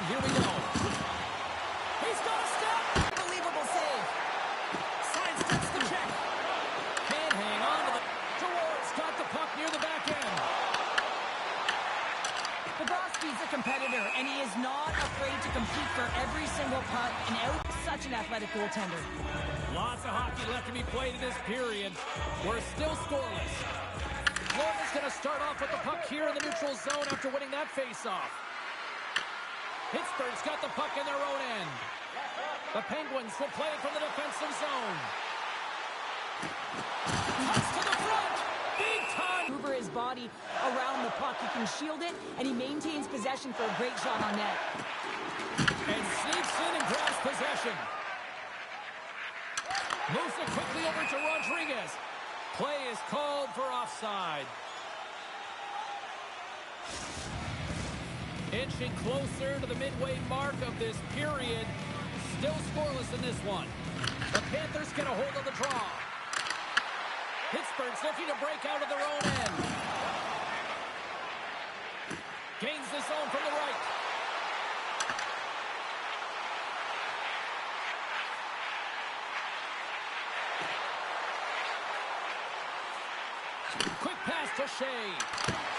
here we go. He's got a step. Unbelievable save. Sidesteps the check. Can't hang on to the... Towards got the puck near the back end. Bobrovsky's a competitor, and he is not afraid to compete for every single puck and out such an athletic goaltender. Lots of hockey left to be played in this period. We're still scoreless. Florida's going to start off with the puck here in the neutral zone after winning that face-off. Pittsburgh's got the puck in their own end. The Penguins will play it from the defensive zone. Cuts to the front. Big time. Over his body around the puck. He can shield it, and he maintains possession for a great shot on net. And sneaks in and grabs possession. Moves it quickly over to Rodriguez. Play is called for offside. Inching closer to the midway mark of this period. Still scoreless in this one. The Panthers get a hold of the draw. Pittsburgh's looking to break out of their own end. Gains the zone from the right. Quick pass to Shea.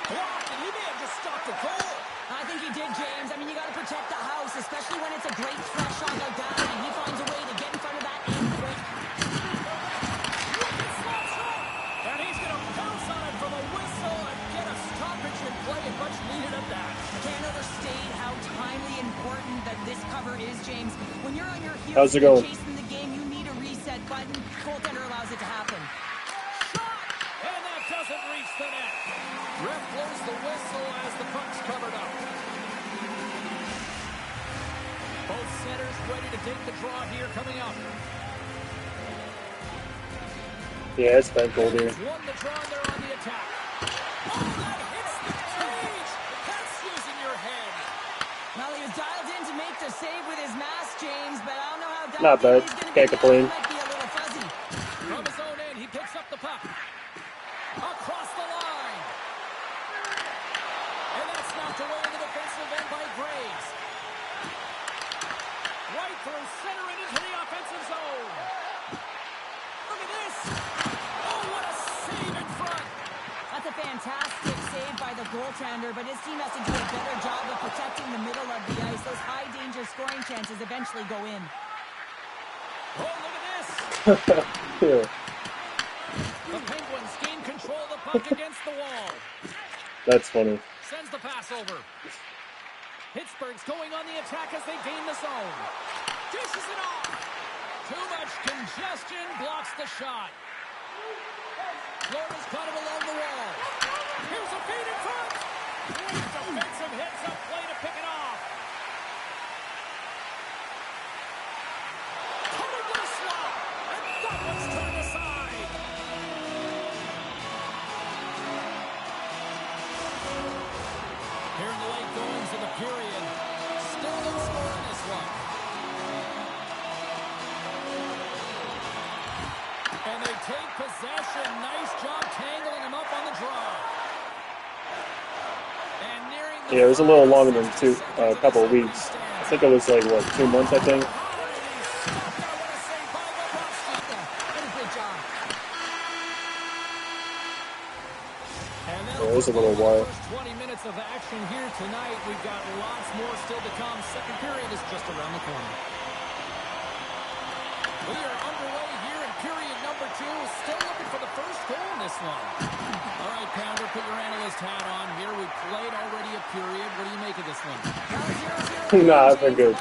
Blocked, and he may have just stopped the goal. I think he did, James. I mean, you got to protect the house, especially when it's a great fresh shot like that, and he finds a way to get in front of that and quick. And he's going to bounce on it from a whistle and get a stoppage in play, and much needed at that. Can't overstate how timely important that this cover is, James. When you're on your heels How's it going? chasing the game, you need a reset button. Goaltender allows it to happen. And that doesn't reach the net. Ref blows the whistle as the puck's covered up. Both centers ready to take the draw here coming up. Yeah, it's that goal here. Won the draw, they're on the attack. Oh, that hits the cage! That's using your head. Well, he was dialed in to make the save with his mask, James, but I don't know how dialed Not bad. he's going to Can't be. complain. He might be a little fuzzy. From his own end, he picks up the puck. Across the line. And that's knocked away in the defensive end by Graves. Right through center and into the offensive zone. Look at this. Oh, what a save in front. That's a fantastic save by the goaltender, but his team has to do a better job of protecting the middle of the ice. Those high-danger scoring chances eventually go in. Oh, look at this. Yeah. The Penguins gain control of the puck against the wall. That's funny. Sends the pass over. Pittsburgh's going on the attack as they gain the zone. Dishes it off. Too much congestion blocks the shot. Florida's got him along the wall. Here's a feed in front. Great defensive hits up play to pick it off. Coming to the slot. And that one's turned aside. Here in the late goings of the period. Still no score in this one. And they take possession. Nice job tangling him up on the draw. And nearing the Yeah, it was a little longer than a couple of weeks. I think it was like, what, 2 months, I think? Yeah, it was a little while. First 20 minutes of action here tonight. We've got lots more still to come. Second period is just around the corner. We are underway here in period number 2. Still looking for the first goal in this one. All right, Pounder, put your analyst hat on here. We've played already a period. What do you make of this one? Nah, I've been good.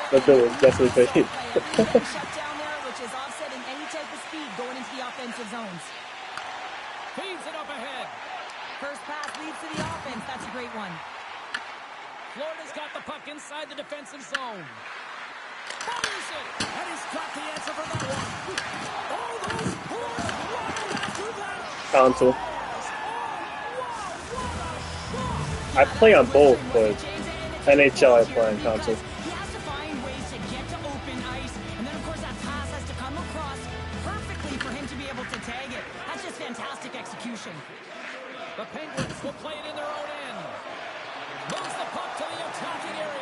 That bill was definitely paid. Shut down there, which is offsetting any type of speed going into the offensive zones. Feeds it up ahead. First pass leads to the offense. That's a great one. Florida's got the puck inside the defensive zone. Fires it. And he's got the answer for that one. All those boards right after that. Console. I play on both, but NHL I play on console. He has to find ways to get to open ice, and then of course that pass has to come across perfectly for him to be able to tag it. That's just fantastic execution. The Penguins will play it in their own end. Moves the puck to the attacking area.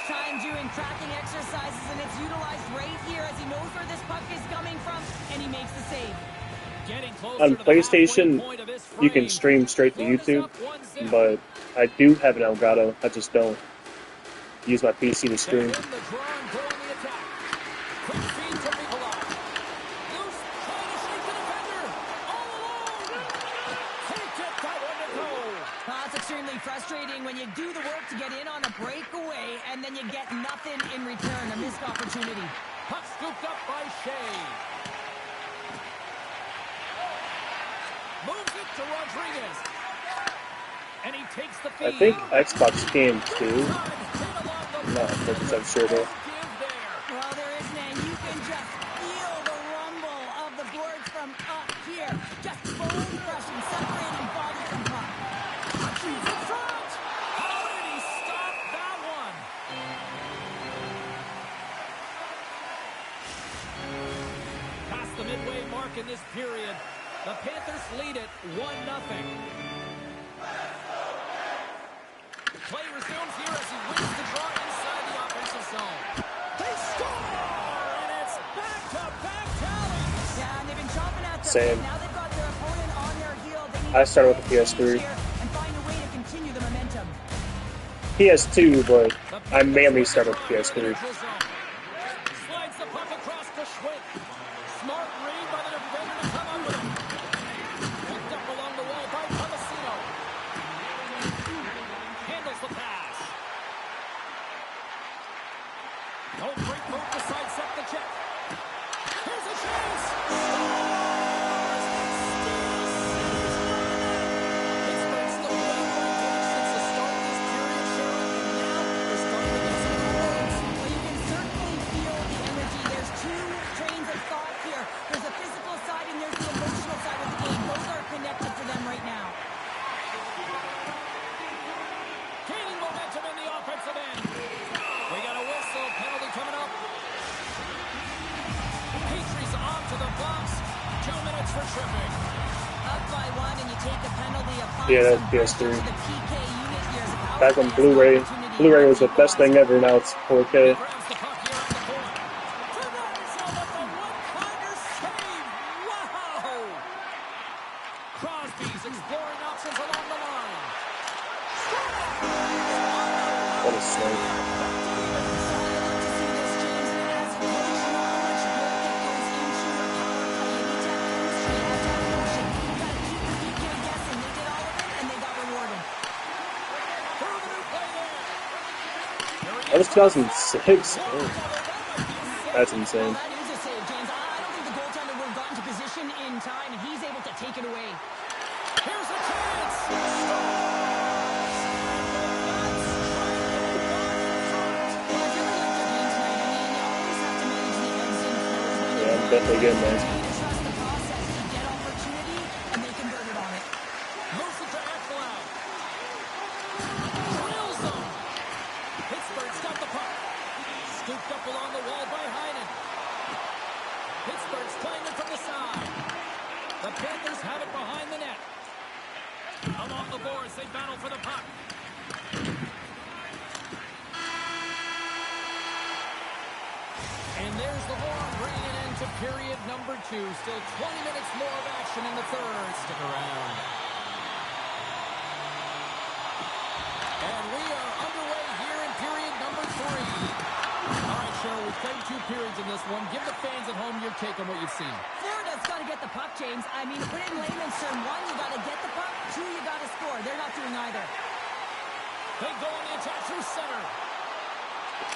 time doing tracking exercises, and it's utilized right here as he knows where this puck is coming from, and he makes the save. Getting closer On to the halfway PlayStation, point of this you can frame. stream straight to Florida's YouTube, up 1-0. but I do have an Elgato. I just don't use my PC to They stream. win the draw and go on the attack. Quick feed to Nikolai. Loose, trying to shake the defender. All alone. Can't get that one to go. It's extremely frustrating when you do the work to get in on a breakaway, and then you get nothing in return, a missed opportunity. Puck scooped up by Shea. Moves it to Rodriguez. And he takes the feed. I think Xbox came too. Hit along the I'm not wall. 100% sure though. Give there. Well, there isn't, and you can just feel the rumble of the boards from up here. Just bone crushing, separating body from puck. She's in front. How did he stop that one? Past the midway mark in this period, the Panthers lead it 1-0. Play resumes here as he wins the draw inside the offensive zone. They score, and it's back-to-back tallies. Yeah, and they've been chomping at the Same. bit. Now they've got their opponent on their heel. They need I to started with the make a change PS3. here and find a way to continue the momentum. PS2, but I mainly started with PS3. Slides the puck across to Schwinn. Smart read by the defender to come up with it. Picked up along the wall by Tomasino. Handles the pass. No great move to sidestep the check. Here's a chance. Pittsburgh's the well-run since the start of this period, Sharon, and now they're starting to get some goals. Well, you can certainly feel the energy. There's two trains of thought here. There's the physical side and there's the emotional side of the game. Both are connected for them right now. Gaining momentum in the offensive end. We got a whistle. Penalty coming up. Petrie's off to the box. 2 minutes for tripping. Up by one and you take a penalty. Yeah, that's PS3. Back on Blu-ray. Blu-ray was the best thing ever. Now it's 4K. Grabs the puck here at the point. Tonight with the one-timer save. Wow! Crosby's exploring options along the line. What a snipe. That was 2006. Oh, that's insane. That is a save, James. I don't think the goaltender would have gotten to position in time, and he's able to take it away. Here's a chance. Well, I really like their game tonight. I mean, you always have to manage the ebbs and flows when Yeah, I'm definitely getting there. trust the process. They get opportunity, and they convert it on it. Moves it to Ekblad. Drills them. Pittsburgh's got the puck. Scooped up along the wall by Heinen. Pittsburgh's playing it from the side. The Panthers have it behind the net. Along the boards, they battle for the puck. And there's the horn bringing it into period number 2. Still 20 minutes more of action in the third. Stick around. And we are underway here in period number 3. All right, Cheryl, we've played 2 periods in this one. Give the fans at home your take on what you've seen. Florida's got to get the puck, James. I mean, to put it in layman's term, 1, you got to get the puck. 2, you got to score. They're not doing either. They go on the attack through center.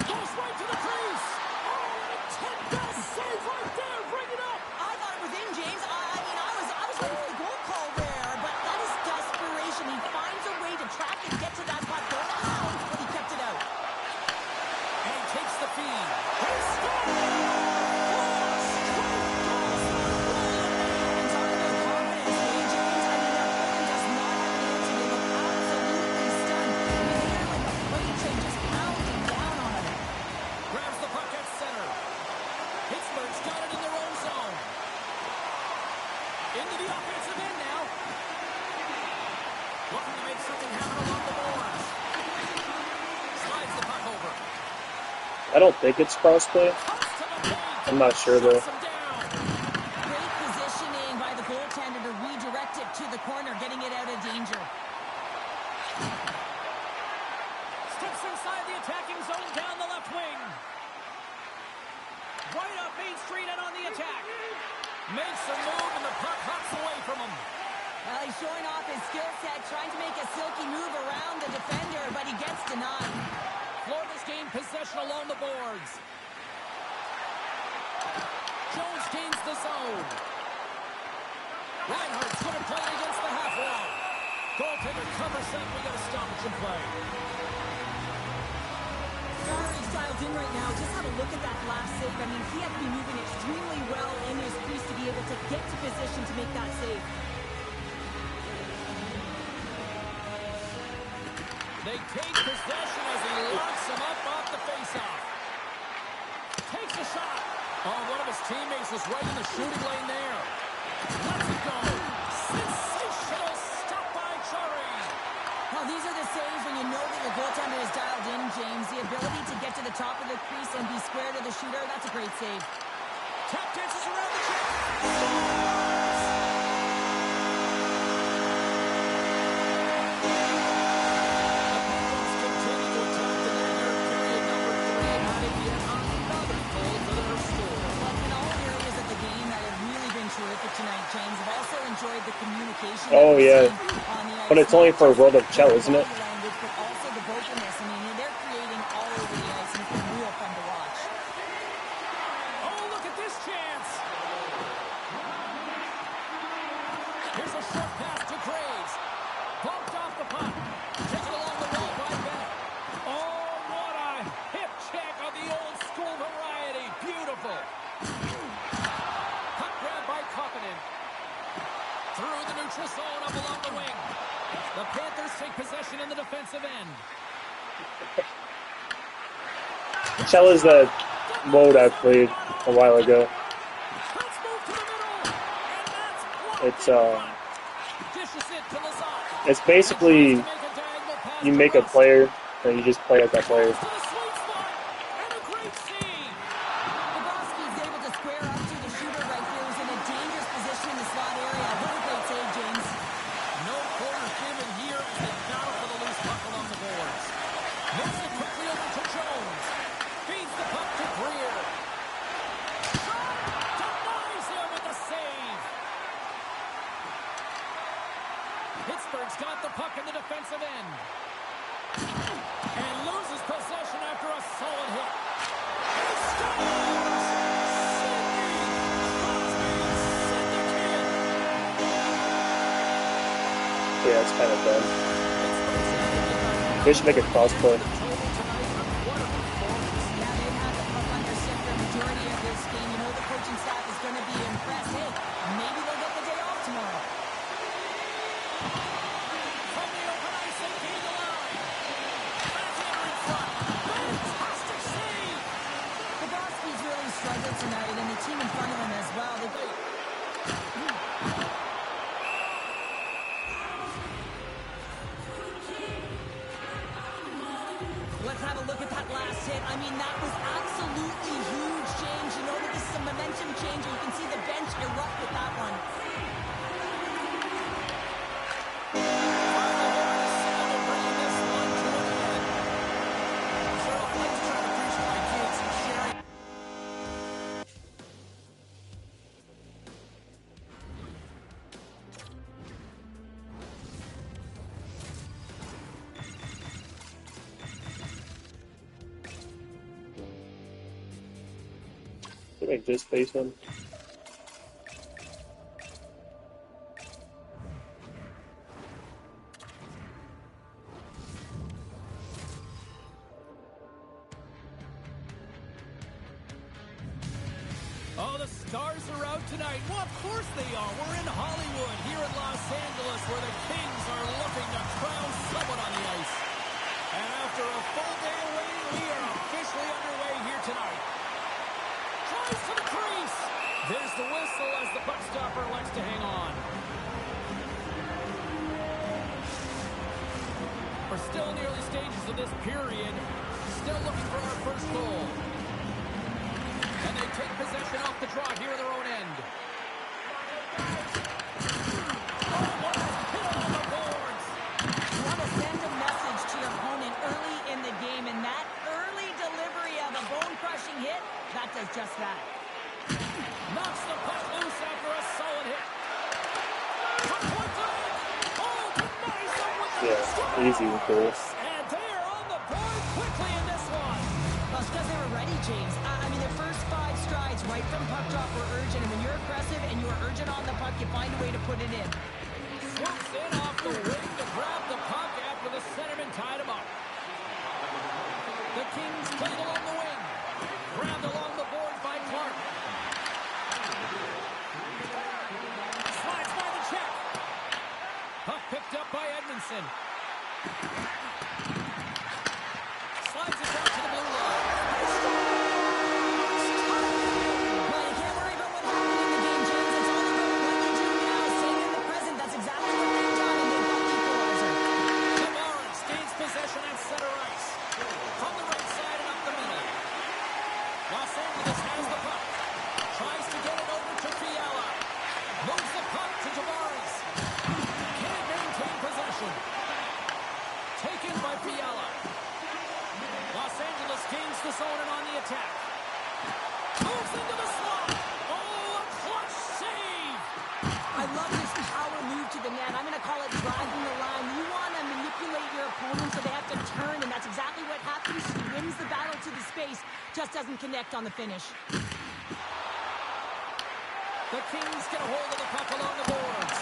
Goes right to the crease. Oh, and a 10-best save right there. Bring it up. I thought it was in, James. I mean, I was waiting for the goal call there, but that is desperation. He finds a way to track and get to that puck. Don't know how, but he kept it out. And he takes the feed. He scores. And talk about confidence, eh, James? I mean, their opponent does not have an answer. They look absolutely stunned. I mean, they're like a freight train just pounding down on him. Grabs the puck at center. Pittsburgh's got it in their own zone. I don't think it's crossplay. I'm not sure though. Great positioning by the goaltender to redirect it to the corner, getting it out of danger. Steps inside the attacking zone down the left wing. Right up Main Street and on the attack. Makes a move and the puck hops away from him. Well, he's showing off his skill set, trying to make a silky move around the defender, but he gets denied. Florida's gained possession along the boards. Jones gains the zone. Reinhardt's going to play against the half wall. Goaltender covers that. We got a stoppage in play. He's dialed in right now. Just have a look at that last save. I mean, he had to be moving extremely well in his crease to be able to get to position to make that save. They take possession as he locks him up off the faceoff. Takes a shot. Oh, one of his teammates was right in the shooting lane there. Lets it go. Sensational stop by Chari. Well, these are the saves when you know that your goaltender is dialed in, James. The ability to get to the top of the crease and be square to the shooter, that's a great save. Tap dances around the net. Tonight, James. I've also enjoyed the communication. Oh yeah, but it's only for World of Chell, isn't it? Language, but also the vocalness. I mean, they're creating all over the ice, and it's been real fun to watch. Oh, look at this chance! Here's a short pass to Graves. Bumped off the puck. Taken along the wall by Bennett. Oh, what a hip check of the old school variety. Beautiful. Koppinen. Through the neutral zone up along the wing. The Panthers take possession in the defensive end. Chell is the mode I played a while ago. It's basically you make a player and you just play as that player. Pittsburgh's got the puck in the defensive end. And loses possession after a solid hit. He scores! Yeah, it's kind of dumb. They should make a crossplay. Tonight, and the team in front of him as well. Let's have a look at that last hit. I mean, that was absolutely huge, James. You know that this is a momentum change, and you can see the bench erupt with that one. Like this face him. Oh, the stars are out tonight. Well, of course they are. We're in Hollywood, here in Los Angeles, where the Kings are looking to crown someone on the ice. And after a full day of waiting, we are officially underway here tonight. Tries to the crease. There's the whistle as the puck stopper likes to hang on. We're still in the early stages of this period. Still looking for our first goal. possession off the draw here in their own end. Oh, what a hit on the boards. You want to send a message to your opponent early in the game, and that early delivery of a bone-crushing hit, that does just that. Knocks the puck loose after a solid hit. Yeah, easy and cool. And they are on the board quickly in this one. Well, it's because they were ready, James. I mean, their first 5 strides right from puck drop were urgent, and when you're aggressive and you're urgent on the puck, you find a way to put it in. Swoops in off the wing to grab the puck after the centerman tied him up. The Kings played along the wing. Grabbed along the board by Clark. Slides by the check. Puck picked up by Edmondson. Slides it down to the blue line. Well, you can't worry about what happened in the game, James. It's all about what you do now. Staying in the present, that's exactly what they've done, and they've got the equalizer. Tavares gains possession at center ice. From the right side and up the middle. Los Angeles has the puck. Tries to get it over to Fiala. Moves the puck to Tavares. Can't maintain possession. Taken by Fiala. Los Angeles gains the zone and on the attack. Moves into the slot. Oh, a clutch save. I love this power move to the net. I'm going to call it driving the line. You want to manipulate your opponent so they have to turn, and that's exactly what happens. He wins the battle to the space, just doesn't connect on the finish. The Kings get a hold of the puck along the boards.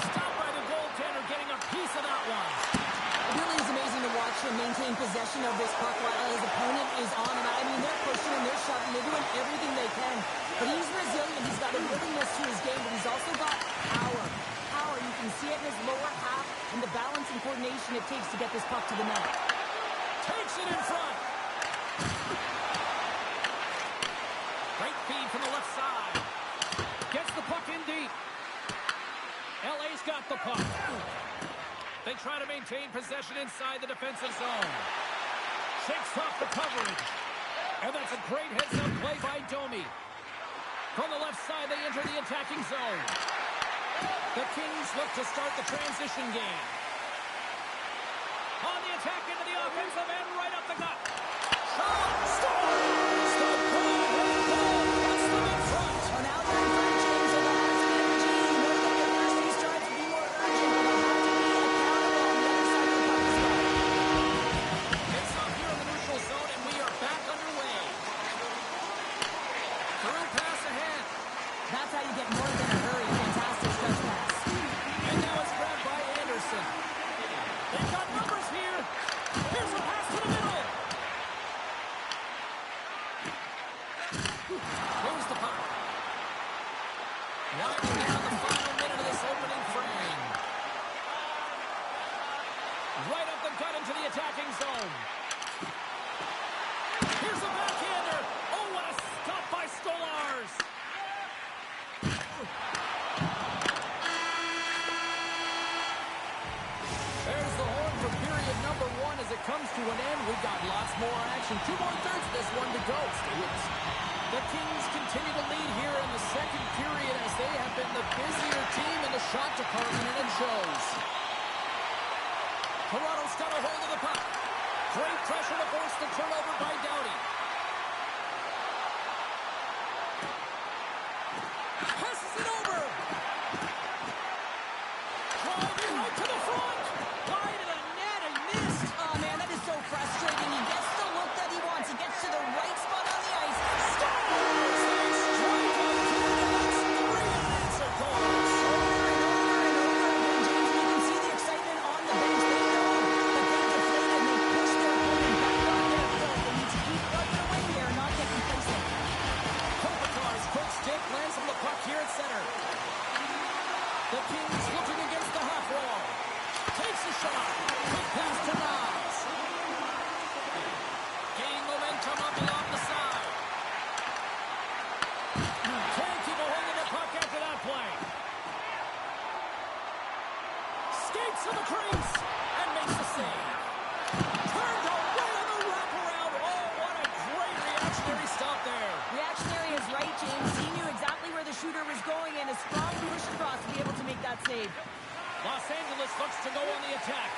Stopped by the goaltender getting a piece of that one. It really is amazing to watch him maintain possession of this puck while his opponent is on him. I mean, they're pushing him, they're shoving, they're doing everything they can. But he's resilient, he's got a willingness to his game, but he's also got power. Power, you can see it in his lower half and the balance and coordination it takes to get this puck to the net. Takes it in front. Great feed from the left side. Gets the puck in deep. LA's got the puck. They try to maintain possession inside the defensive zone. Shakes off the coverage. And that's a great heads-up play by Domi. From the left side, they enter the attacking zone. The Kings look to start the transition game. On the attack into the offensive end, right up the gut. Shot! Scores! The goal! Puts them in front. Well, now they're in front, James, and they'll have some energy. You know that their first 2 strides will be more urgent, but they'll have to be accountable on the other side of the puck as well. It's off here in the neutral zone, and we are back underway. Through pass ahead. That's how you get more than a hurry. Fantastic stretch pass. And now it's grabbed by Anderson. They've got numbers here. Here's a pass to the middle. Moves the puck. Winding down the final minute of this opening frame. Right up the gut into the attacking zone. Here's a backhander. Oh, what a stop by Stolarz. There's the horn for period number 1 as it comes to an end. We've got lots more action. 2 more thirds of this one to go. Stay with us. The Kings continue to lead here in the second period as they have been the busier team in the shot department, and it shows. Toronto's got a hold of the puck. Great pressure to force the turnover by Doughty. Passes it over. Driving right to the front. Wide of the net and missed. Oh, man, that is so frustrating. He gets the look that he wants. He gets to the right spot on the ice. Scores! They strike on to the next 3 unanswered goals. Over and over and over again, James, you can see the excitement on the bench. They know that they're deflated and they push their opponent back on their foot. They need to keep plugging away here and not get complacent. Kopitar's quick stick lands on the puck here at center. The Kings looking against the half wall. Takes a shot. Quick pass to Niles. Gaining momentum up along the side. Can't keep a hold of the puck after that play. Skates to the crease and makes the save. Turned away on the wraparound. Oh, what a great reactionary stop there. Reactionary is right, James. a strong push across to be able to make that save. Los Angeles looks to go on the attack.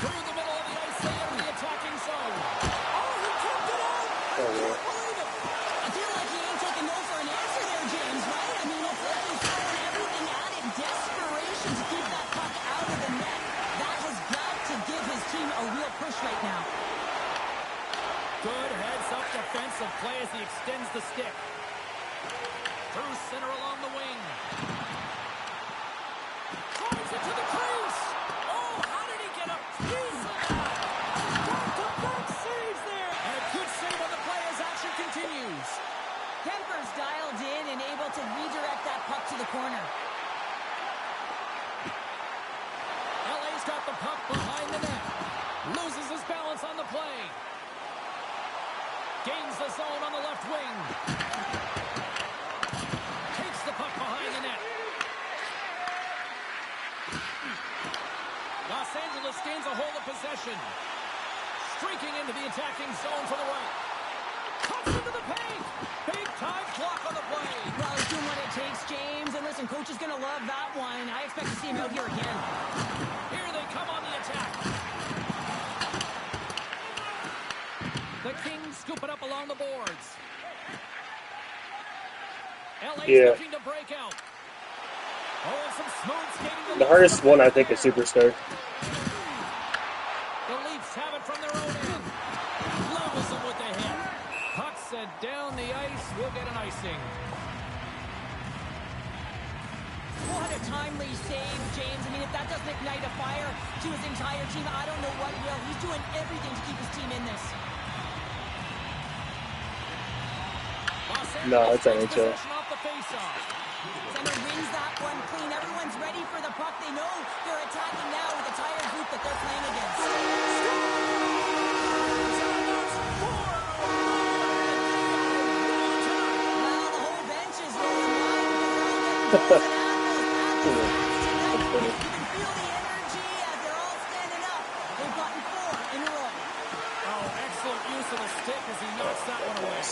Through the middle of the ice, they enter the attacking zone. Oh, he tipped it out! Oh, I can't believe it! I feel like he ain't taking no for an answer there, James, right? I mean, it's like he's throwing everything at it. Desperation to keep that puck out of the net. That has got to give his team a real push right now. Good heads-up defensive play as he extends the stick. Through center along the wing. Drives it to the crease. Oh, how did he get a piece of that? Back-to-back saves there. And a good save on the play as action continues. Kemper's dialed in and able to redirect that puck to the corner. LA's got the puck behind the net. Loses his balance on the play. Gains the zone on the left wing. Takes the puck behind the net. Los Angeles gains a hold of possession. Streaking into the attacking zone for the right. Cuts into the paint. Big time block on the play. Well, he's doing what it takes, James. And listen, coach is going to love that one. I expect to see him out here again. Here they come on the attack. The Kings scoop it up along the boards. LA's looking to break out. Oh, some smooth skating. The hardest one, I think, is Superstar. The Leafs have it from their own end. Levels them with the hit. Puck set down the ice. We'll get an icing. What a timely save, James. I mean, if that doesn't ignite a fire to his entire team, I don't know what will. He's doing everything to keep his team in this. No, it's NHL. Center wins that one clean. Everyone's ready for the puck. They know they're attacking now with the tired group that they're playing against. Well, the whole bench is rolling wide. You can feel the energy as they're all standing up. They've gotten 4 in a row. Oh, excellent use of the stick as he knocks that one away.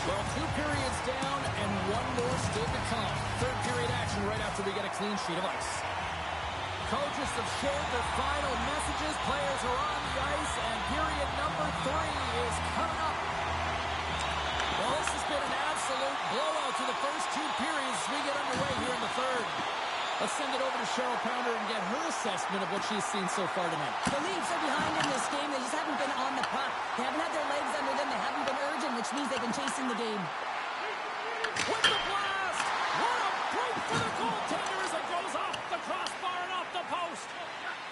Well, 2 periods down and 1 more still to come. Third period action right after we get a clean sheet of ice. Coaches have shared their final messages. Players are on the ice, and period number 3 is coming up. Well, this has been an absolute blowout to the first 2 periods as we get underway here in the third. Let's send it over to Cheryl Pounder and get her assessment of what she's seen so far tonight. The Leafs are behind in this game. They just haven't been on the puck. They haven't had their legs under them. They haven't been urgent, which means they've been chasing the game. With the blast! What a break for the goaltender as it goes off the crossbar and off the post!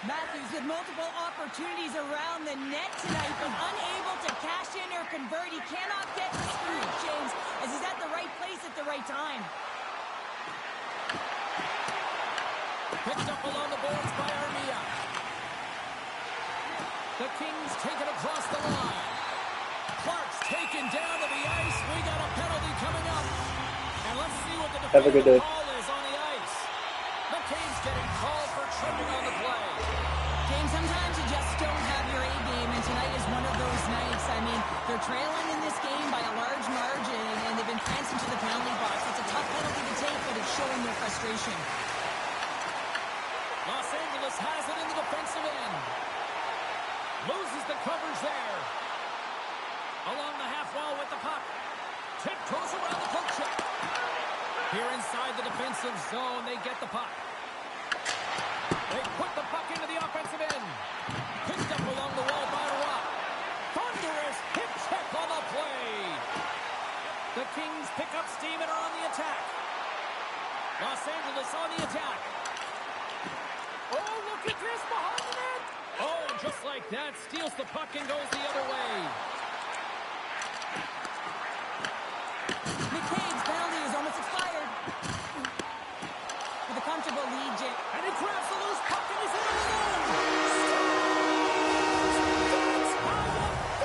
Matthews with multiple opportunities around the net tonight, but unable to cash in or convert. He cannot get to screw James as he's at the right place at the right time. Picked up along the boards by Armia. The Kings take it across the line. Clark's taken down to the ice. We got a penalty coming up. And let's see what the Have a good day. call is on the ice. McCabe's getting called for tripping on the play. James, sometimes you just don't have your A game, and tonight is one of those nights. I mean, they're trailing in this game by a large margin, and they've been prancing to the penalty box. It's a tough penalty to take, but it's showing their frustration. Los Angeles has it in the defensive end. Loses the coverage there. Along the half wall with the puck. Tiptoes around the poke check. Here inside the defensive zone, they get the puck. They put the puck into the offensive end. Picked up along the wall by Rock. Thunderous hip check on the play. The Kings pick up steam and are on the attack. Los Angeles on the attack. Oh, look at this behind the net. Oh, just like that, steals the puck and goes the other way. McCabe's penalty is almost expired. With a comfortable lead, Jake. And he grabs the loose puck and he's in the zone.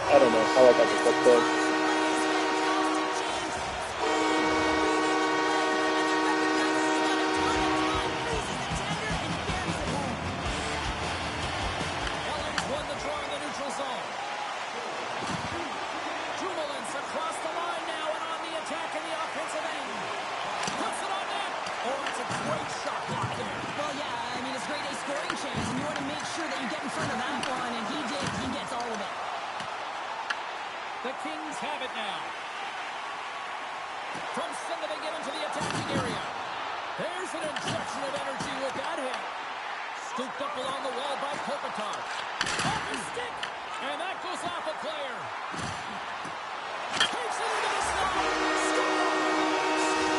I don't know. I like how this looks good. Kings have it now. From center they get into the attacking area. There's an injection of energy with that hit. Scooped up along the wall by Kopitar. Off his stick, and that goes off a player. Takes it into the slot. Scores!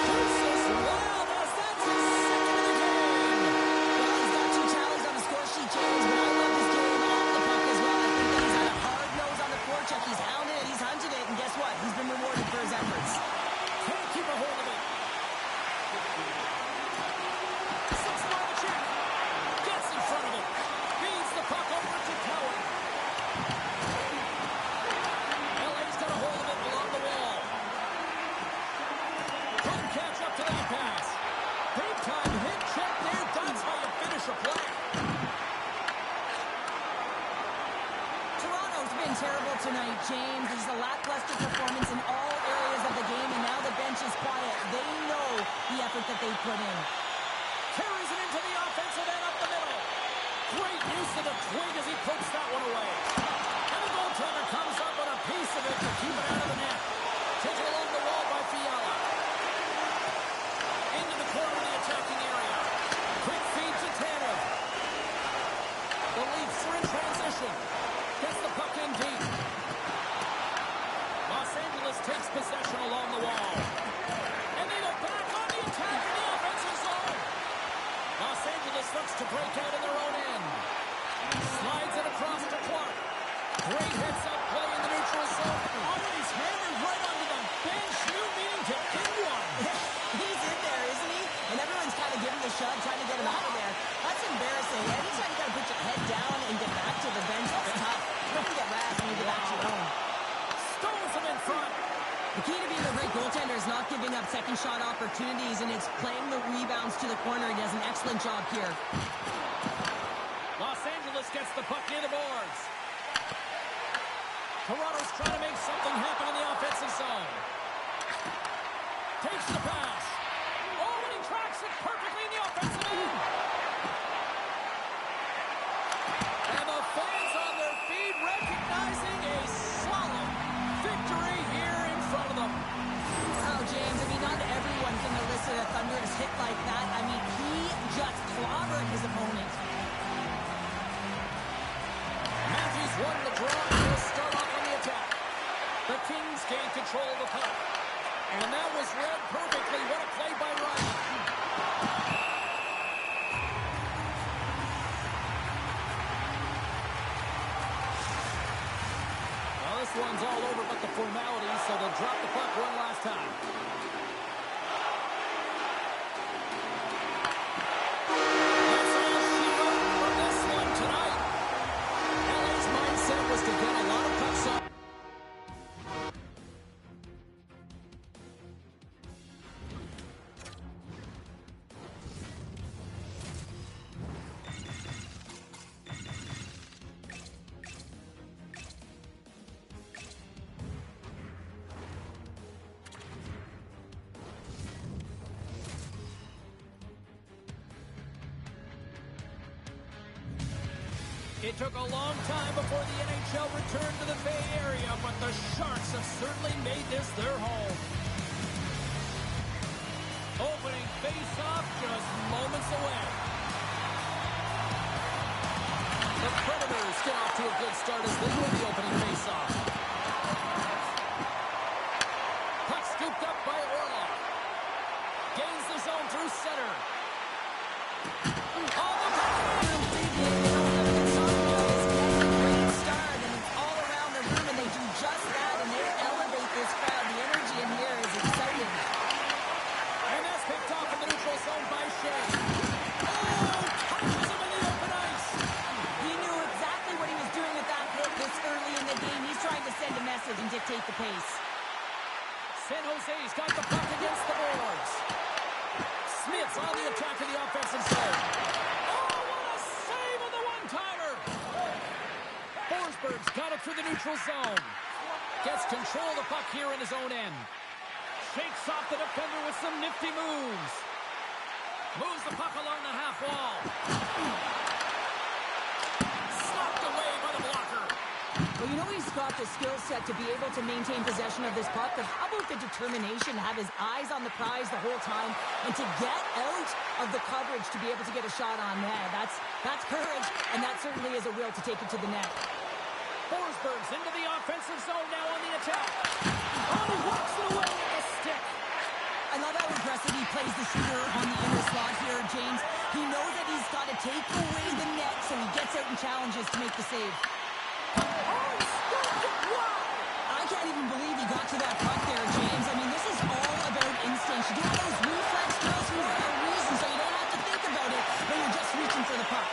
Jesus Wild as that's his second of the game. Well, he's got 2 tallies on the score sheet, James, but I love this game off the puck as well. I think that he's had a hard nose on the forecheck. He's hounded it, he's hunted it, and guess what? He's been rewarded for his efforts. Can't keep a hold of it. Six by the check. Gets in front of it. Feeds the puck over to Cowan. LA's got a hold of it along the wall. Couldn't catch up to that pass. Big time hit check there. That's how you finish a play. Toronto's been terrible tonight, James. There's a lackluster performance in all areas of the game, and now the bench is quiet. They know the effort that they put in. Carries it into the offensive end up the middle. Great use of the twig as he pokes that one away. And the goaltender comes up with a piece of it to keep it out of the net. Taken along the wall by Fiala. Into the corner of the attacking area. Quick feed to Tanev. The Leafs are in transition. Gets the puck in deep. Los Angeles takes possession along the wall. And they go back on the attack in the offensive zone. Los Angeles looks to break out in their own end. Slides it across to Clark. Great heads-up play in the neutral zone. Oh, and he's hammered right onto the bench. New meaning to anyone. He's in there, isn't he? And everyone's kind of giving the shove, trying to get him out of there. That's embarrassing. Anytime you got to put your head down and get back to the bench, that's tough. You can get razzed when you get back to your own. Stones him in front. The key to being a great goaltender is not giving up second shot opportunities, and it's playing the rebounds to the corner. He does an excellent job here. Los Angeles gets the puck near the boards. Toronto's trying to make something happen in the offensive zone. Takes the pass. Oh, and he tracks it perfectly in the offensive end. And the fans on their feet recognizing a solemn victory here in front of them. Oh, James, I mean, not everyone can elicit a thunderous hit like that. I mean, he just clobbered his opponent. Matthews won the draw and will start off on the attack. The Kings gain control of the puck. And that was read perfectly. What a play by Ryan. Well, this one's all over but the formalities, so they'll drop the puck one last time. That's all she wrote for this one tonight. LA's mindset was to get a lot of pucks up. It took a long time before the NHL returned to the Bay Area, but the Sharks have certainly made this their home. Opening face-off just moments away. The Predators get off to a good start as they win the opening face-off. Puck scooped up by Orlov. Gains the zone through center. On the and dictate the pace. San Jose's got the puck against the boards. Smith's on the attack of the offensive zone. Oh, what a save on the one-timer! Forsberg's got it through the neutral zone. Gets control of the puck here in his own end. Shakes off the defender with some nifty moves. Moves the puck along the half wall. Slapped away by the blocker. Well, you know he's got the skill set to be able to maintain possession of this puck, but how about the determination to have his eyes on the prize the whole time and to get out of the coverage to be able to get a shot on net? That's courage, and that certainly is a will to take it to the net. Forsberg's into the offensive zone now on the attack. Oh, he walks it away with a stick. I love how impressive he plays the shooter on the inner slot here, James. He knows that he's got to take away the net, so he gets out and challenges to make the save. I can't even believe he got to that puck there, James. I mean, this is all about instinct. You do all those reflex drills for a reason, so you don't have to think about it when you're just reaching for the puck.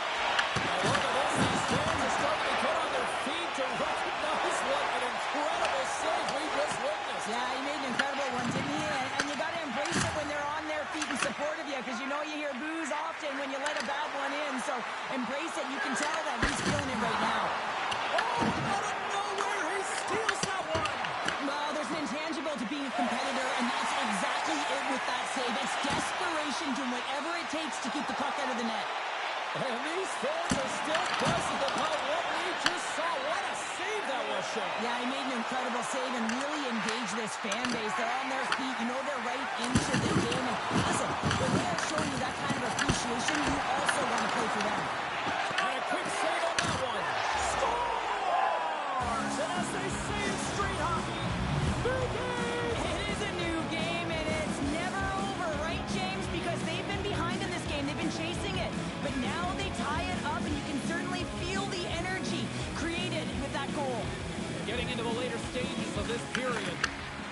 Look at this. These fans are starting to get on their feet to recognize what an incredible save we just witnessed. Yeah, he made an incredible one, didn't he? And you got to embrace it when they're on their feet in support of you, because you know you hear boos often when you let a bad one in. So embrace it. You can tell that he's feeling it right now. Oh, out of nowhere, he steals that one. Well, there's an intangible to being a competitor, and that's exactly it with that save. It's desperation, doing whatever it takes to keep the puck out of the net. And these fans are still buzzing about what we just saw. What a save that was, Shane. Yeah, he made an incredible save and really engaged this fan base. They're on their feet. You know they're right into the game. And listen, when they are showing you that kind of appreciation, you also want to play for them. And a quick save on that one. Scores! And as they say in street hockey, new game! It is a new game, and it's never over, right, James? Because they've been behind in this game. They've been chasing it. But now they tie it up, and you can certainly feel the energy created with that goal. Getting into the later stages of this period,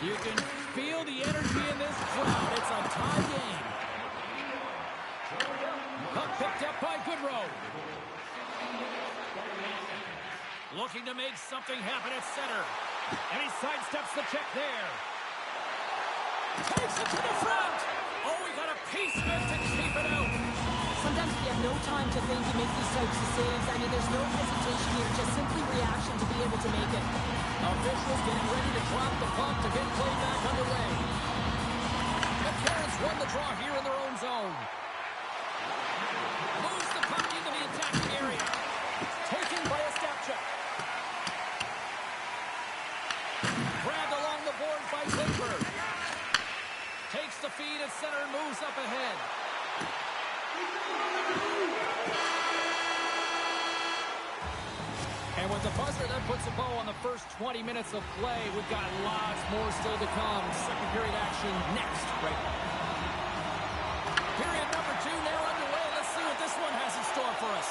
you can feel the energy in this crowd. It's a tie game. Puck picked up by Goodrow. Looking to make something happen at center. And he sidesteps the check there. Takes it to the front. Oh, he got a piece of it to keep it out. Sometimes you have no time to think you make these types of saves. I mean, there's no hesitation here, just simply reaction to be able to make it. Officials getting ready to drop the puck to get play back underway. The Carrots won the draw here in their own zone. Moves the puck into the attacking area. Taken by Ostapchuk. Grabbed along the boards by Klingberg. Takes the feed at center and moves up ahead. And with the buzzer, that puts a bow on the first 20 minutes of play. We've got lots more still to come. Second period action next, right? Period number 2 now underway. Let's see what this one has in store for us.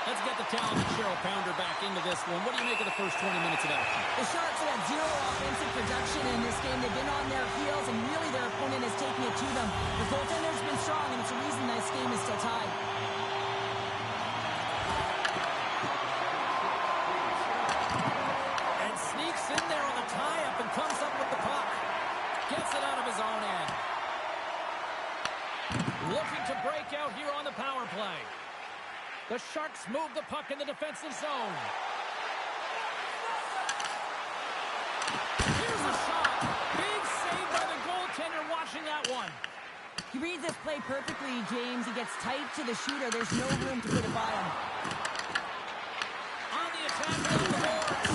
Let's get the talented Cheryl Pounder back into this one. What do you make of the first 20 minutes of action? The Sharks have had zero offensive production in this game. They've been on their heels, and really their opponent has taken it to them. The goaltender's been strong, and it's a reason this game is still tied. And sneaks in there on the tie-up and comes up with the puck. Gets it out of his own end. Looking to break out here on the power play. The Sharks move the puck in the defensive zone. Here's a shot. Big save by the goaltender watching that one. He reads this play perfectly, James. He gets tight to the shooter. There's no room to put it by him. On the attack along the boards.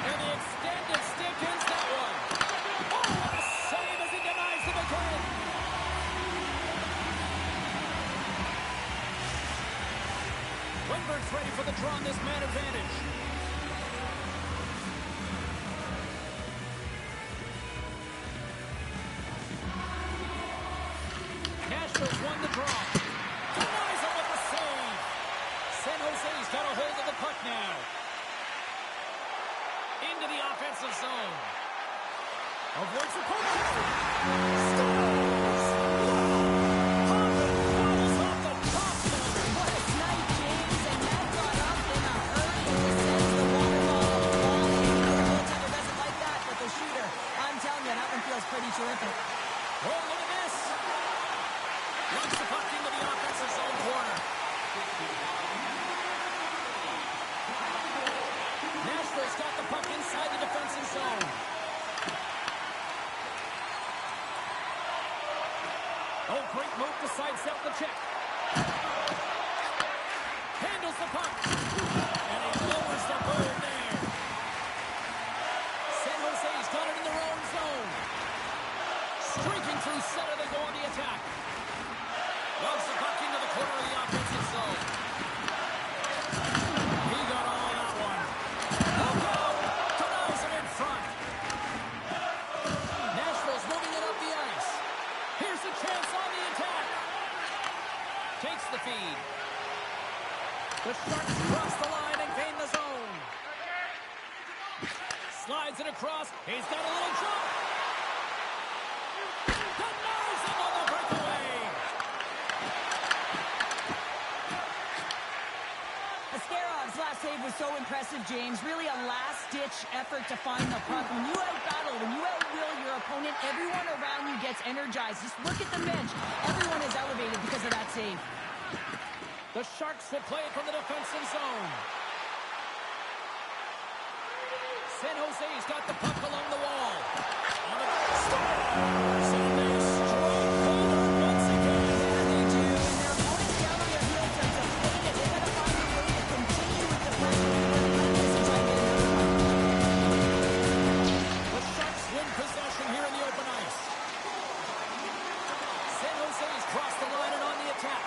And the extended stick hits that one. Oh, what a save as he denies him again. Klingberg's ready for the draw on this man advantage. Nashville's won the draw. Denies him with the save. San Jose's got a hold of the puck now. Into the offensive zone. Avoids the puck. Scores! Follows off the top corner. What a snipe, James, and that got up in a hurry to send the water ball flying. The goaltender doesn't like that, but the shooter, I'm telling you, that one feels pretty terrific. Oh, look at this. Runs the puck into the offensive zone corner. Nashville's got the puck inside the defensive zone. lead. The Sharks cross the line and gain the zone. Slides it across. He's got a little jump. Denies him on the breakaway. Ascarov's last save was so impressive, James. Really a last-ditch effort to find the puck. When you out-battle, when you out-will your opponent, everyone around you gets energized. Just look at the bench. Everyone is elevated because of that save. The Sharks will play it from the defensive zone. San Jose's got the puck along the wall. On a stop. So they strike forward once again. Yeah, they do. And their opponents down on their heels are deflated. They gotta find a way to continue with the pressure like this and try and get another one. The Sharks win possession here in the open ice. San Jose's crossed the line and on the attack.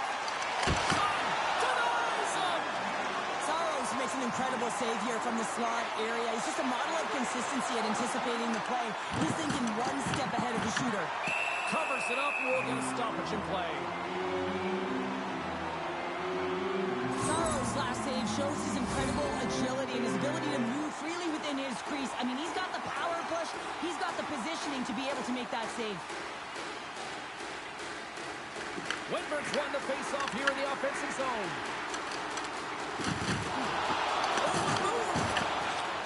Saros makes an incredible save here from the slot area. He's just a model of consistency at anticipating the play. He's thinking one step ahead of the shooter. Covers it up and we'll get a stoppage in play. Saros' last save shows his incredible agility and his ability to move freely within his crease. I mean, he's got the power push. He's got the positioning to be able to make that save. Windberg's won the face-off here in the offensive zone.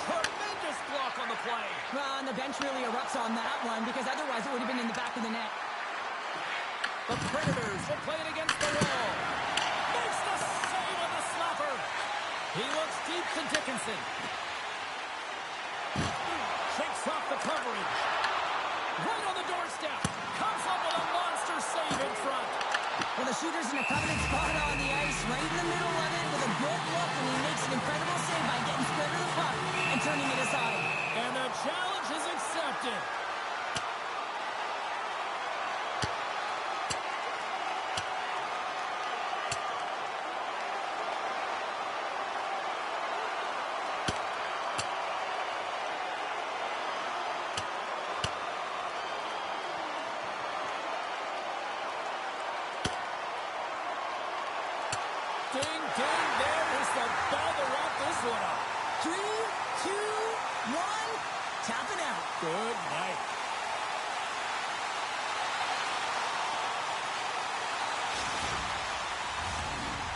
Tremendous block on the play. And the bench really erupts on that one because otherwise it would have been in the back of the net. The Predators will play it against the wall. Makes the save on the slapper. He looks deep to Dickinson. Shakes off the coverage. Right on the doorstep. Comes up with a monster save in front. Well, the shooter's in a coveted spot on the ice, right in the middle of it with a good look, and he makes an incredible save by getting square to the puck and turning it aside. And the challenge is accepted. Ding, ding, there is the bell to wrap this one up. 3, 2, 1, tap it out. Good night.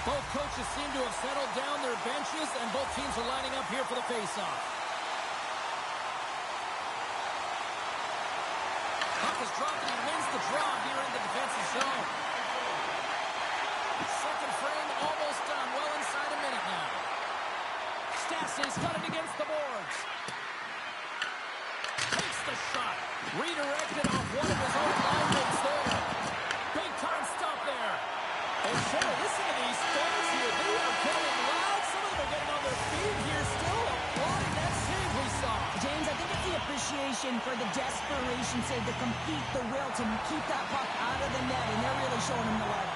Both coaches seem to have settled down their benches, and both teams are lining up here for the face-off. Puck is dropped, and he wins the draw here in the defensive zone. Second frame almost done. Well inside a minute now. Stassi's got it against the boards. Takes the shot. Redirected off one of his own line mates there. Big time stop there. And Cheryl, listen to these fans here. They are going loud. Some of them are getting on their feet here still applauding that save we saw. James, I think it's the appreciation for the desperation save, to compete, the will to keep that puck out of the net, and they're really showing him the love.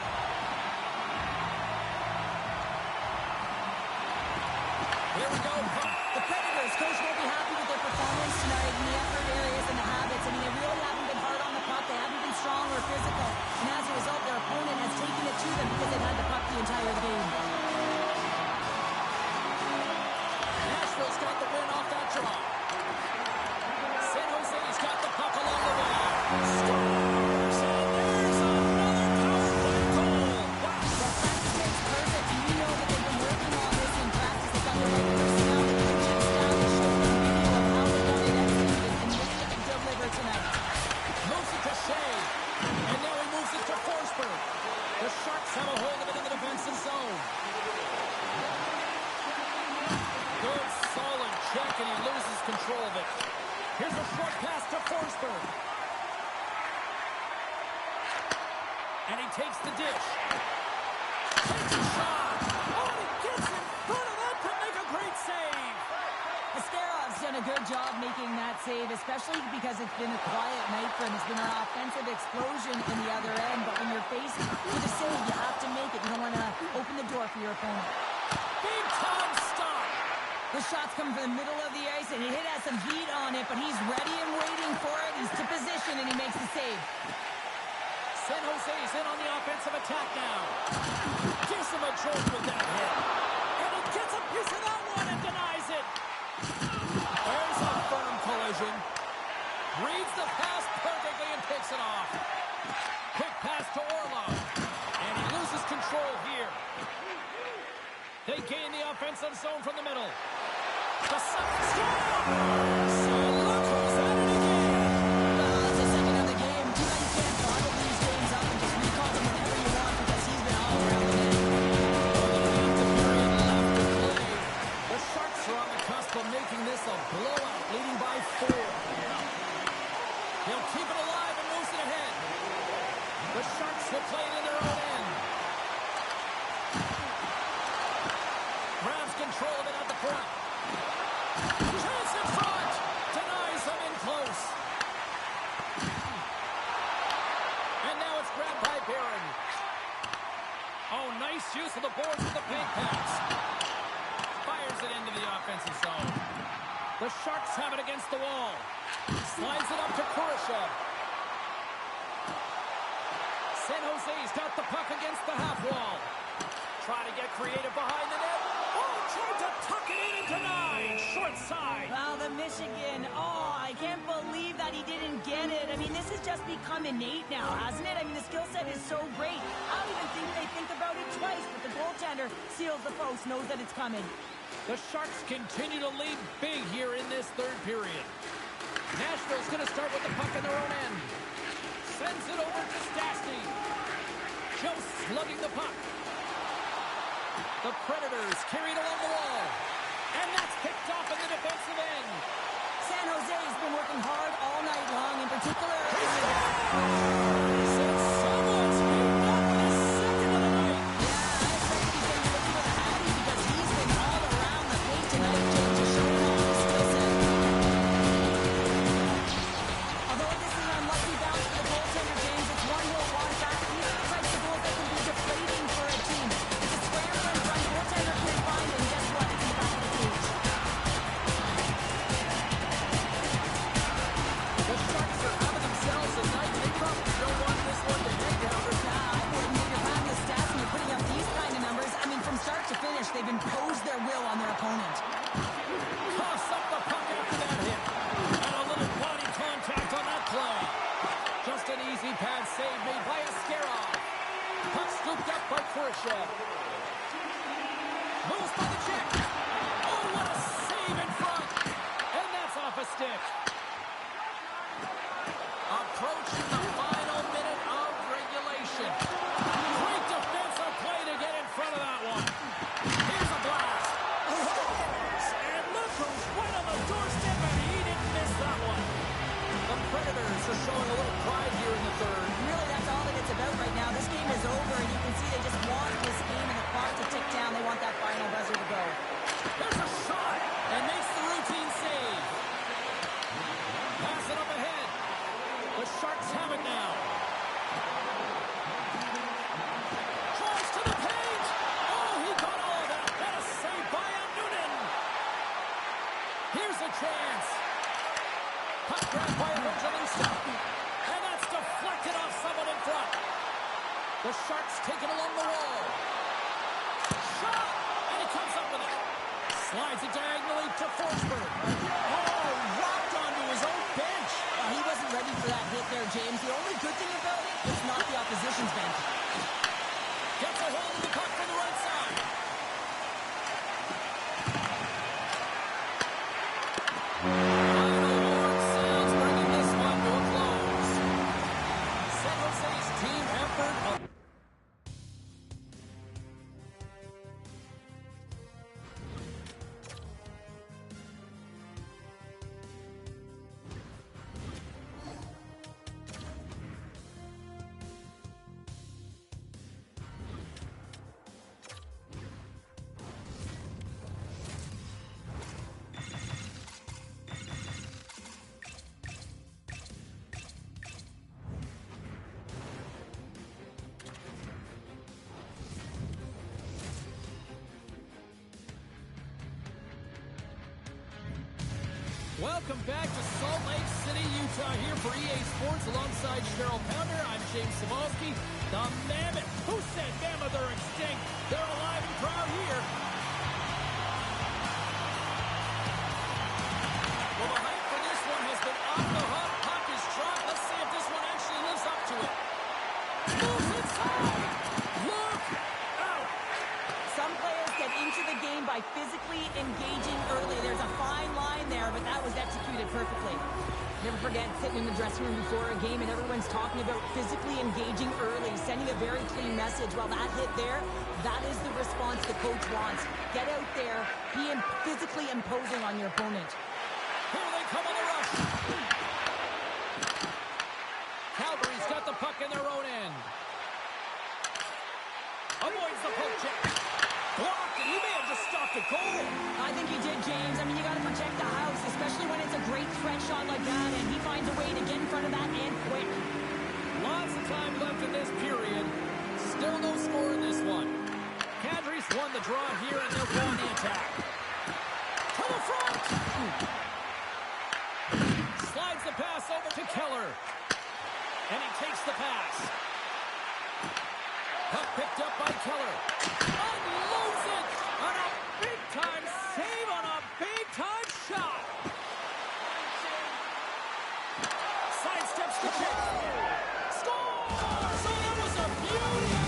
Here we go. The Predators, coach, won't be happy with their performance tonight in the effort areas and the habits. I mean, they really haven't been hard on the puck. They haven't been strong or physical. And as a result, their opponent has taken it to them because they've had the puck the entire game. Nashville's got the win off that draw. San Jose's got the puck along the wall. Scores! And there's another power play goal. Wow. The practice makes perfect, and you know that they've been working on this in practice. They've got the right personnel, the coaching staff to show them video of how they're going to execute it, and they deliver tonight. Moves it to Shea. And now he moves it to Forsberg. The Sharks have a hold of it in the defensive zone. Good, solid check, and he loses control of it. Here's a short pass to Forsberg. And he takes the dish. Takes a shot. Oh, and he gets in front of that to make a great save. Ascarov's done a good job making that save, especially because it's been a quiet night for him. It's been an offensive explosion in the other end, but when you're faced with a save, you have to make it. You don't want to open the door for your opponent. Big time stop. The shot's coming from the middle of the ice, and it has some heat on it, but he's ready and waiting for it. He's to position, and he makes the save. San Jose's in on the offensive attack now. Decima Jordan with that hit. And he gets a piece of that one and denies it. There's a firm collision. Reads the pass perfectly and picks it off. Quick pass to Orlov. And he loses control here. They gain the offensive zone from the middle. The second score! So look who's at it again. It's the second of the game. Too bad you can't bottle these games up and just recall them whenever you want because he's been all around the net. The Sharks are on the cusp of making this a blowout, leading by 4. He'll keep it alive and moves it ahead. The Sharks will play it in their own end. Grabs control of it at the front. Chance in front. Denies them in close. And now it's grabbed by Barron. Oh, nice use of the boards with the big pass. Fires it into the offensive zone. The Sharks have it against the wall. Slides it up to Kurashev. San Jose's got the puck against the half wall. Try to get creative behind the net. Oh, tried to tuck it in and denied. Short side. Wow, the Michigan. Oh, I can't believe that he didn't get it. I mean, this has just become innate now, hasn't it? I mean, the skill set is so great. I don't even think they think about it twice, but the goaltender seals the post, knows that it's coming. The Sharks continue to lead big here in this third period. Nashville's going to start with the puck in their own end. Sends it over to Stastny. Joe slugging the puck. The Predators carry it along the wall. And that's picked off in the defensive end. San Jose has been working hard all night long, in particular. Since someone's picked up the second of the night. Yeah, I expect he's going to be looking for the Hattie because he's been all around the paint tonight, just showing off his skill set. Although this is an unlucky bounce for the goaltender, James, it's one he'll want back. These are the types of goals that can be deflating for a team. It's a scrambler in front, goaltender can't find him. Guess what? It's in the back of the cage. The Sharks are having themselves a night. They probably don't want this one to hang down. I wouldn't if you're having the stats and you're putting up these kind of numbers. I mean, from start to finish, they've imposed their will on their opponent. Toss up the puck after that hit. And a little body contact on that play. Just an easy pad save made by Askarov. Puck scooped up by Kurashev. Moves by the check. Oh, what a save in front. And that's off a stick. Approaching the final minute of regulation. Great defensive play to get in front of that one. Here's a blast. And look who's right on the doorstep, and he didn't miss that one. The Predators are showing a little pride here in the third. Really, that's all that it's about right now. This game is over, and you can see they just want this game and the clock to tick down. They want that final buzzer to go. There's a shot, and makes the routine save. Pass it up ahead. The Sharks have it now. Drives to the paint. Oh, he got all of that. What a save by Noonan. Here's a chance. Puck grabbed by Evangelista. And that's deflected off someone in front. The Sharks take it along the wall. Shot! And he comes up with it. Slides it diagonally to Forsberg. Oh, rocked onto his own bench. He wasn't ready for that hit there, James. The only good thing about it, it's not the opposition's bench. Gets a hold of the puck from the right side. Final horn sounds, bringing this one to a close. San Jose's team effort. Welcome back to Salt Lake City, Utah, here for EA Sports alongside Cheryl Pounder. I'm James Cebulski. The Mammoth. Who said Mammoth are extinct? They're alive and proud here. Well, the hype for this one has been off the hook. Puck is dropped. Let's see if this one actually lives up to it. Moves inside. Look out. Some players get into the game by physically engaging early. There's a fine line there, but that was executed perfectly. Never forget sitting in the dressing room before a game and everyone's talking about physically engaging early, sending a very clean message. Well, that hit there, that is the response the coach wants. Get out there, be physically imposing on your opponent. Here they come on the rush. Calgary's got the puck in their own end. Avoids the poke check. Blocked, and he may have just stopped a goal. I think he did, James. I mean, you got to protect the house, especially when it's a great threat shot like that, and he finds a way to get in front of that and quick. Lots of time left in this period. Still no score in this one. Kadri's won the draw here, and they'll go on the attack. To the front! Slides the pass over to Keller. And he takes the pass. Puck picked up by Keller. Unloads it on a big-time save on a big-time shot. Sidesteps to check. Score! So that was a beauty.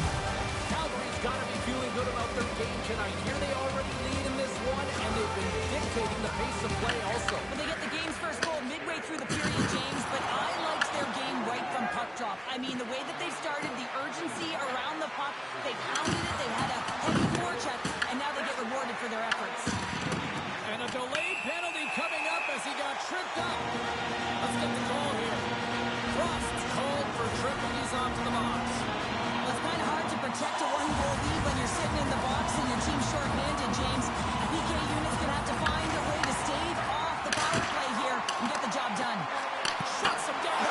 Calgary's got to be feeling good about their game tonight. Here they already lead in this one, and they've been dictating the pace of play also. But they get the game's first goal midway through the period, James, but I liked their game right from puck drop. I mean, the way that they started, the urgency around the puck, they pounded it, they had a heavy forecheck, and now they get rewarded for their efforts. And a delayed penalty coming up as he got tripped up. Let's get the call here. Frost's called for tripping. He's off to the box. Well, it's kind of hard to protect a one-goal lead when you're sitting in the box and your team's short-handed, James. A PK unit's going to have to find a way to stave off the power play here and get the job done. Shuts him down.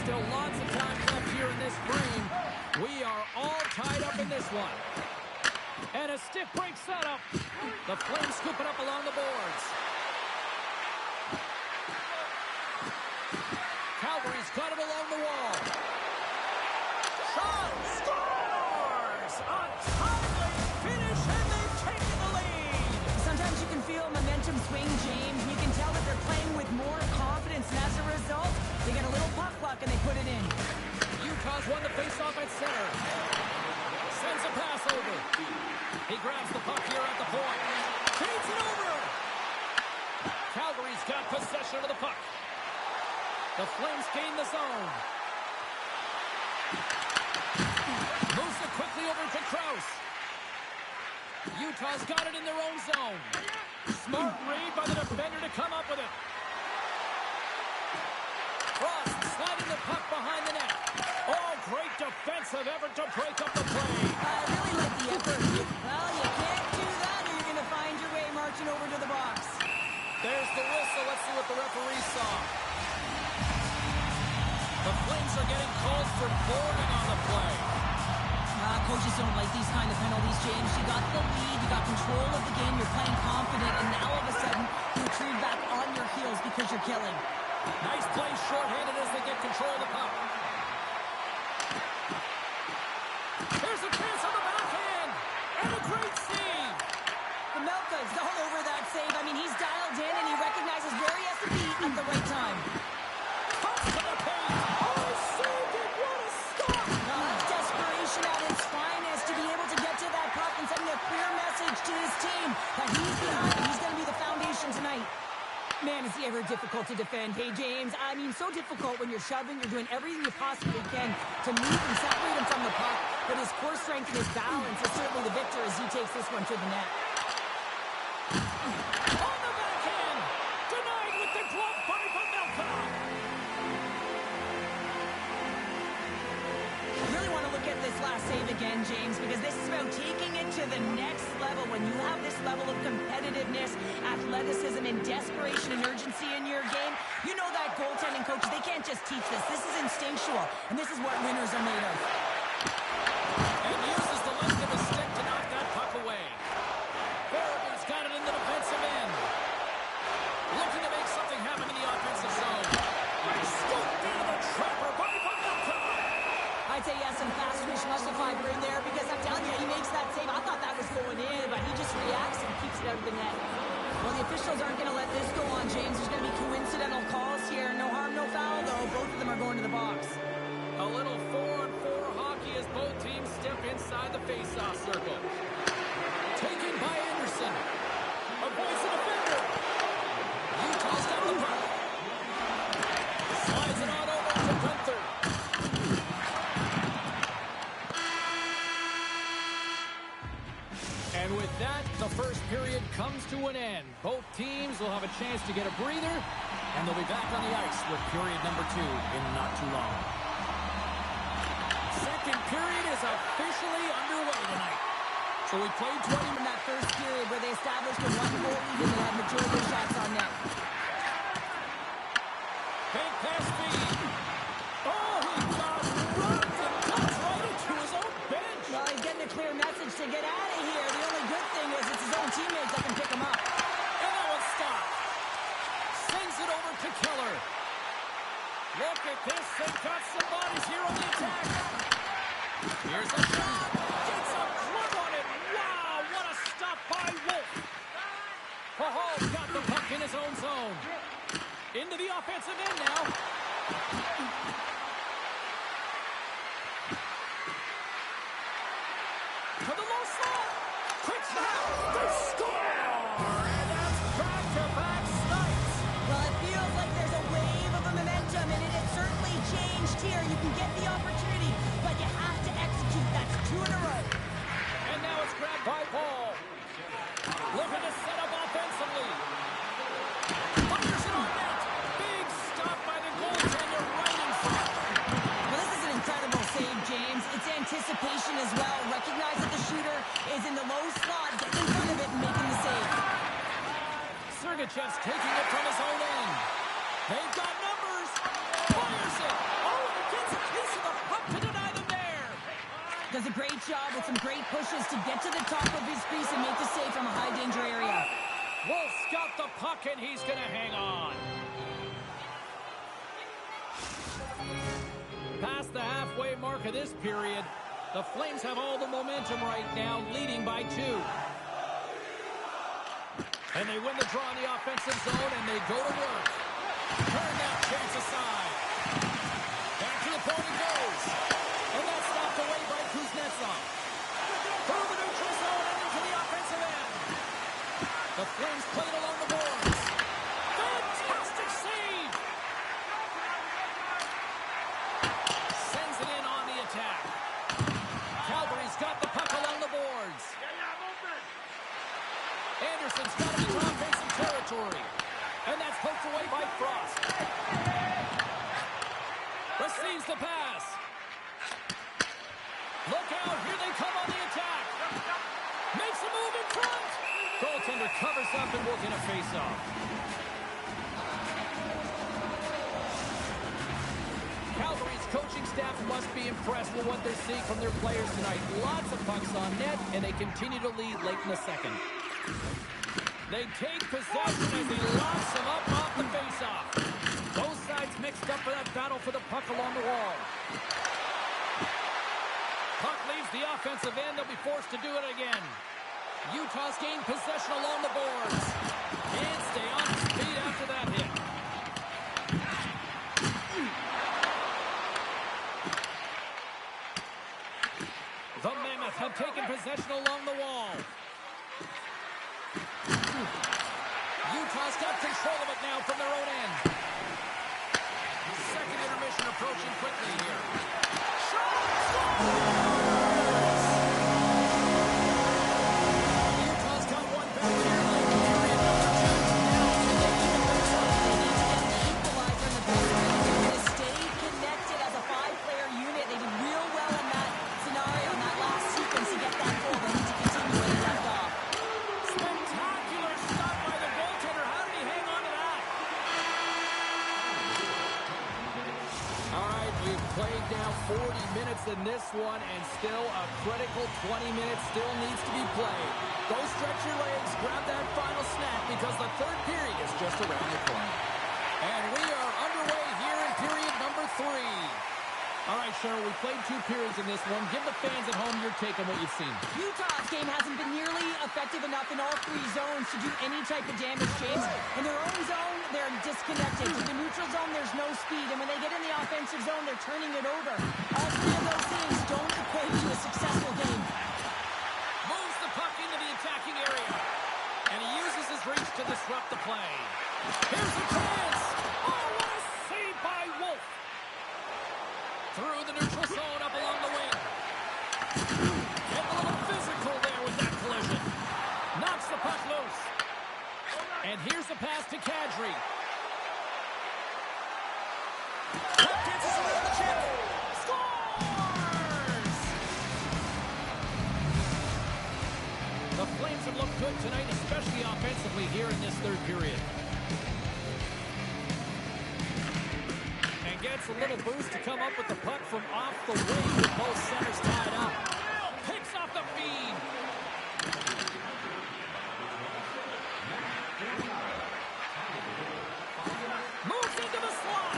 Still lots of time left here in this frame. We are all tied up in this one. And a stick break setup. The Flames scoop it up along the boards. Calgary's got it along the wall. Shot scores! A timely finish, and they've taken the lead. Sometimes you can feel momentum swing, James. You can tell that they're playing with more confidence, and as a result, they get a little puck luck and they put it in. Utah's won the faceoff at center. Sends a pass over. He grabs the puck here at the point. Feeds it over. Calgary's got possession of the puck. The Flames gain the zone. Moves it quickly over to Krause. Utah's got it in their own zone. Smart read by the defender to come up with it. Frost sliding the puck behind the net. Oh, great defensive effort to break up the play. I really like the effort. Well, you can't do that or you're going to find your way marching over to the box. There's the whistle. Let's see what the referee saw. The Flames are getting called for boarding on the play. Coaches don't like these kind of penalties, James. You got the lead, you got control of the game, you're playing confident, and now all of a sudden, you retreat back on your heels because you're killing. Nice play, shorthanded as they get control of the puck. There's a chance on the backhand, and a great save. Pamelka's all over that save. I mean, he's dialed in, and he recognizes where he has to be at the right time. Puck to the paint. Oh, he saved it. What a stop. Desperation at its finest to be able to get to that puck and sending a clear message to his team that he's behind him. He's going to be the foundation tonight. Man, is he ever difficult to defend. Hey, James, I mean, so difficult when you're shoving, you're doing everything you possibly can to move and separate him from the puck, but his core strength and his balance is certainly the victor as he takes this one to the net. On the backhand! Denied with the glove by Pavelka! I really want to look at this last save again, James, because this is about taking it to the next level. When you have this level of competitiveness, athleticism, and desperation and urgency in your game, you know that goaltending coaches, they can't just teach this. This is instinctual, and this is what winners are made of. And uses the length of his stick to knock that puck away. Farabeen's got it in the defensive end. Looking to make something happen in the offensive zone. Scooped into the trapper by Pavelka! I'd say yes, and fast twitch muscle fiber in there because I'm telling you, he makes that save. I thought that was going in, but he just reacts and keeps it out of the net. Well, the officials aren't going to let this go on, James. There's going to be coincidental calls here. No harm, no foul, though. Both of them are going to the box. A little 4-on-4 hockey as both teams step inside the face-off circle. Taken by Anderson. Avoids the defender. Utah's got the puck. Slides it on over to Gunther. And with that, the first period comes to an end. Both teams will have a chance to get a breather, and they'll be back on the ice with period number 2 in not too long. Second period is officially underway tonight. So we played 20 in that first period where they established a one-goal lead and they had majority of shots on net. Big pass speed. Oh, he got rocked and touched right into his own bench. Well, he's getting a clear message to get out of here. The only good thing is it's his own teammates that can pick him up. And that one stopped. Sends it over to Keller. Look at this. They've got some bodies here on the attack. Here's a shot. Gets a glove on it. Wow, what a stop by Wolf. Pahal's got the puck in his own zone. Into the offensive end now. To the low slot. Quick snap. They score. And that's back-to-back snipes. Well, it feels like there's a wave of a momentum, and it has certainly changed here. You can get the opportunity, but you have to execute. That's 2 in a row. And now it's grabbed by Paul. Looking to set up offensively. Fires it on net. Big stop by the goaltender right in front. Well, this is an incredible save, James. It's anticipation as well. Recognize that the shooter is in the low slot, getting in front of it and making the save. Sergachev's taking it from his own end. They've got numbers. Fires it. Oh, and gets a piece of the puck to deny them there. Does a great job with some great pushes to get to the top of his crease and make the save from a high-danger area. Wolf's got the puck, and he's going to hang on. Past the halfway mark of this period, the Flames have all the momentum right now, leading by 2. And they win the draw in the offensive zone, and they go to work. Turn that chance aside. Back to the point it goes. And that's stopped away by Kuznetsov. Through the neutral zone and into the offensive end. The Flames played along the boards. Fantastic save! Sends it in on the attack. Calgary's got the puck along the boards. Anderson's got it into offensive territory. And that's poked away by Frost. Receives the pass. Look out, here they come on the attack. Makes a move in front. Goaltender covers up and will get a face-off. Calgary's coaching staff must be impressed with what they're seeing from their players tonight. Lots of pucks on net, and they continue to lead late in the second. They take possession as he locks him up off the face-off. Both sides mixed up for that battle for the puck along the wall. Puck leaves the offensive end. They'll be forced to do it again. Utah's gained possession along the boards. Can't stay on his feet after that hit. The Mammoth have taken possession along the wall. Utah's got control of it now from their own end. Second intermission approaching quickly here. Utah's got one back here. Period number 2. Now, can they even make something? They need to get the equalizer, and the best way to do it is stay connected as a 5-player unit. They did real well in that scenario, in that last sequence to get that goal. They need to continue where they left off. Spectacular stop by the goaltender. How did he hang on to that? All right, we've played now 40 minutes in this one, and still a critical 20 minutes still needs to be played. Go stretch your legs, grab that final snack, because the third period is just around the corner. And we are underway here in period number 3. All right, Cheryl, we played 2 periods in this one. Give the fans at home your take on what you've seen. Utah's game hasn't been nearly effective enough in all 3 zones to do any type of damage, James. In their own zone, they're disconnected. To the neutral zone, there's no speed. And when they get in the offensive zone, they're turning it over. All 3 of those things don't equate to a successful game. Moves the puck into the attacking area. And he uses his reach to disrupt the play. Here's a chance. Oh, what a save by Wolf. Through the neutral zone, up along the wing. Getting a little physical there with that collision. Knocks the puck loose. And here's the pass to Kadri. Puck dances around the chip. Scores! The Flames have looked good tonight, especially offensively here in this third period. And gets a little boost to come up with the puck from off the wing with both centers tied up. Picks off the feed. Moves into the slot.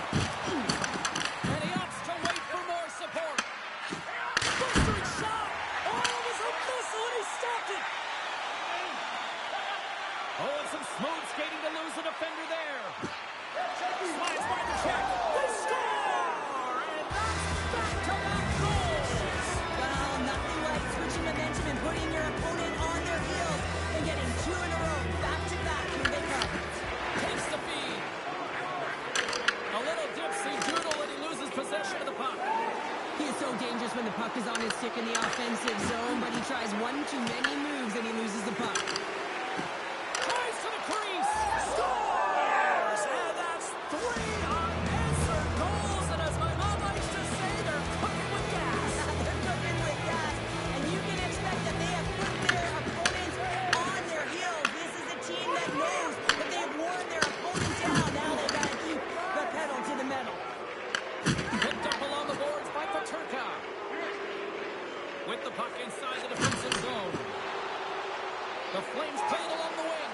And he opts to wait for more support. Blistering shot. Oh, it was a missile and he stopped it. Oh, and some smooth skating to lose a defender there. Slides by the check. They score! And that's back-to-back goals. Well, nothing like switching momentum and putting your opponent on their heels and getting 2 in a row, back-to-back. Here they come. Takes the feed. A little dipsy doodle and he loses possession of the puck. He is so dangerous when the puck is on his stick in the offensive zone, but he tries one too many moves and he loses the puck. Tries to the crease. Scores! And that's 3 unanswered goals. And as my mom likes to say, they're cooking with gas. They're cooking with gas, and you can expect that they have put their opponents on their heels. This is a team that knows that they have worn their opponent down. Now they've got to keep the pedal to the metal. Picked up along the boards by Paterka. With the puck inside the defensive zone. The Flames play it along the wing.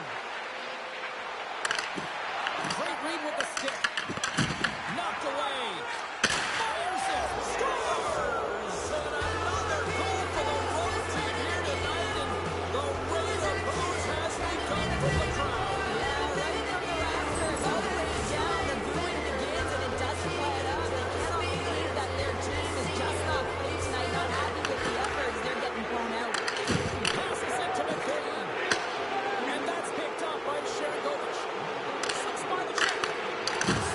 Great read with the stick. Knocked away. Fires it. Scores! And another goal for the road team here tonight. And the rain of booze has begun from the crowd. Yeah, right from the rafters, all the way down, the booing begins, and it doesn't let up. They cannot believe that their team is just not playing tonight, not happy with the efforts. They're getting thrown out. Passes it to McCain. And that's picked up by Shergovich. Slips by the check.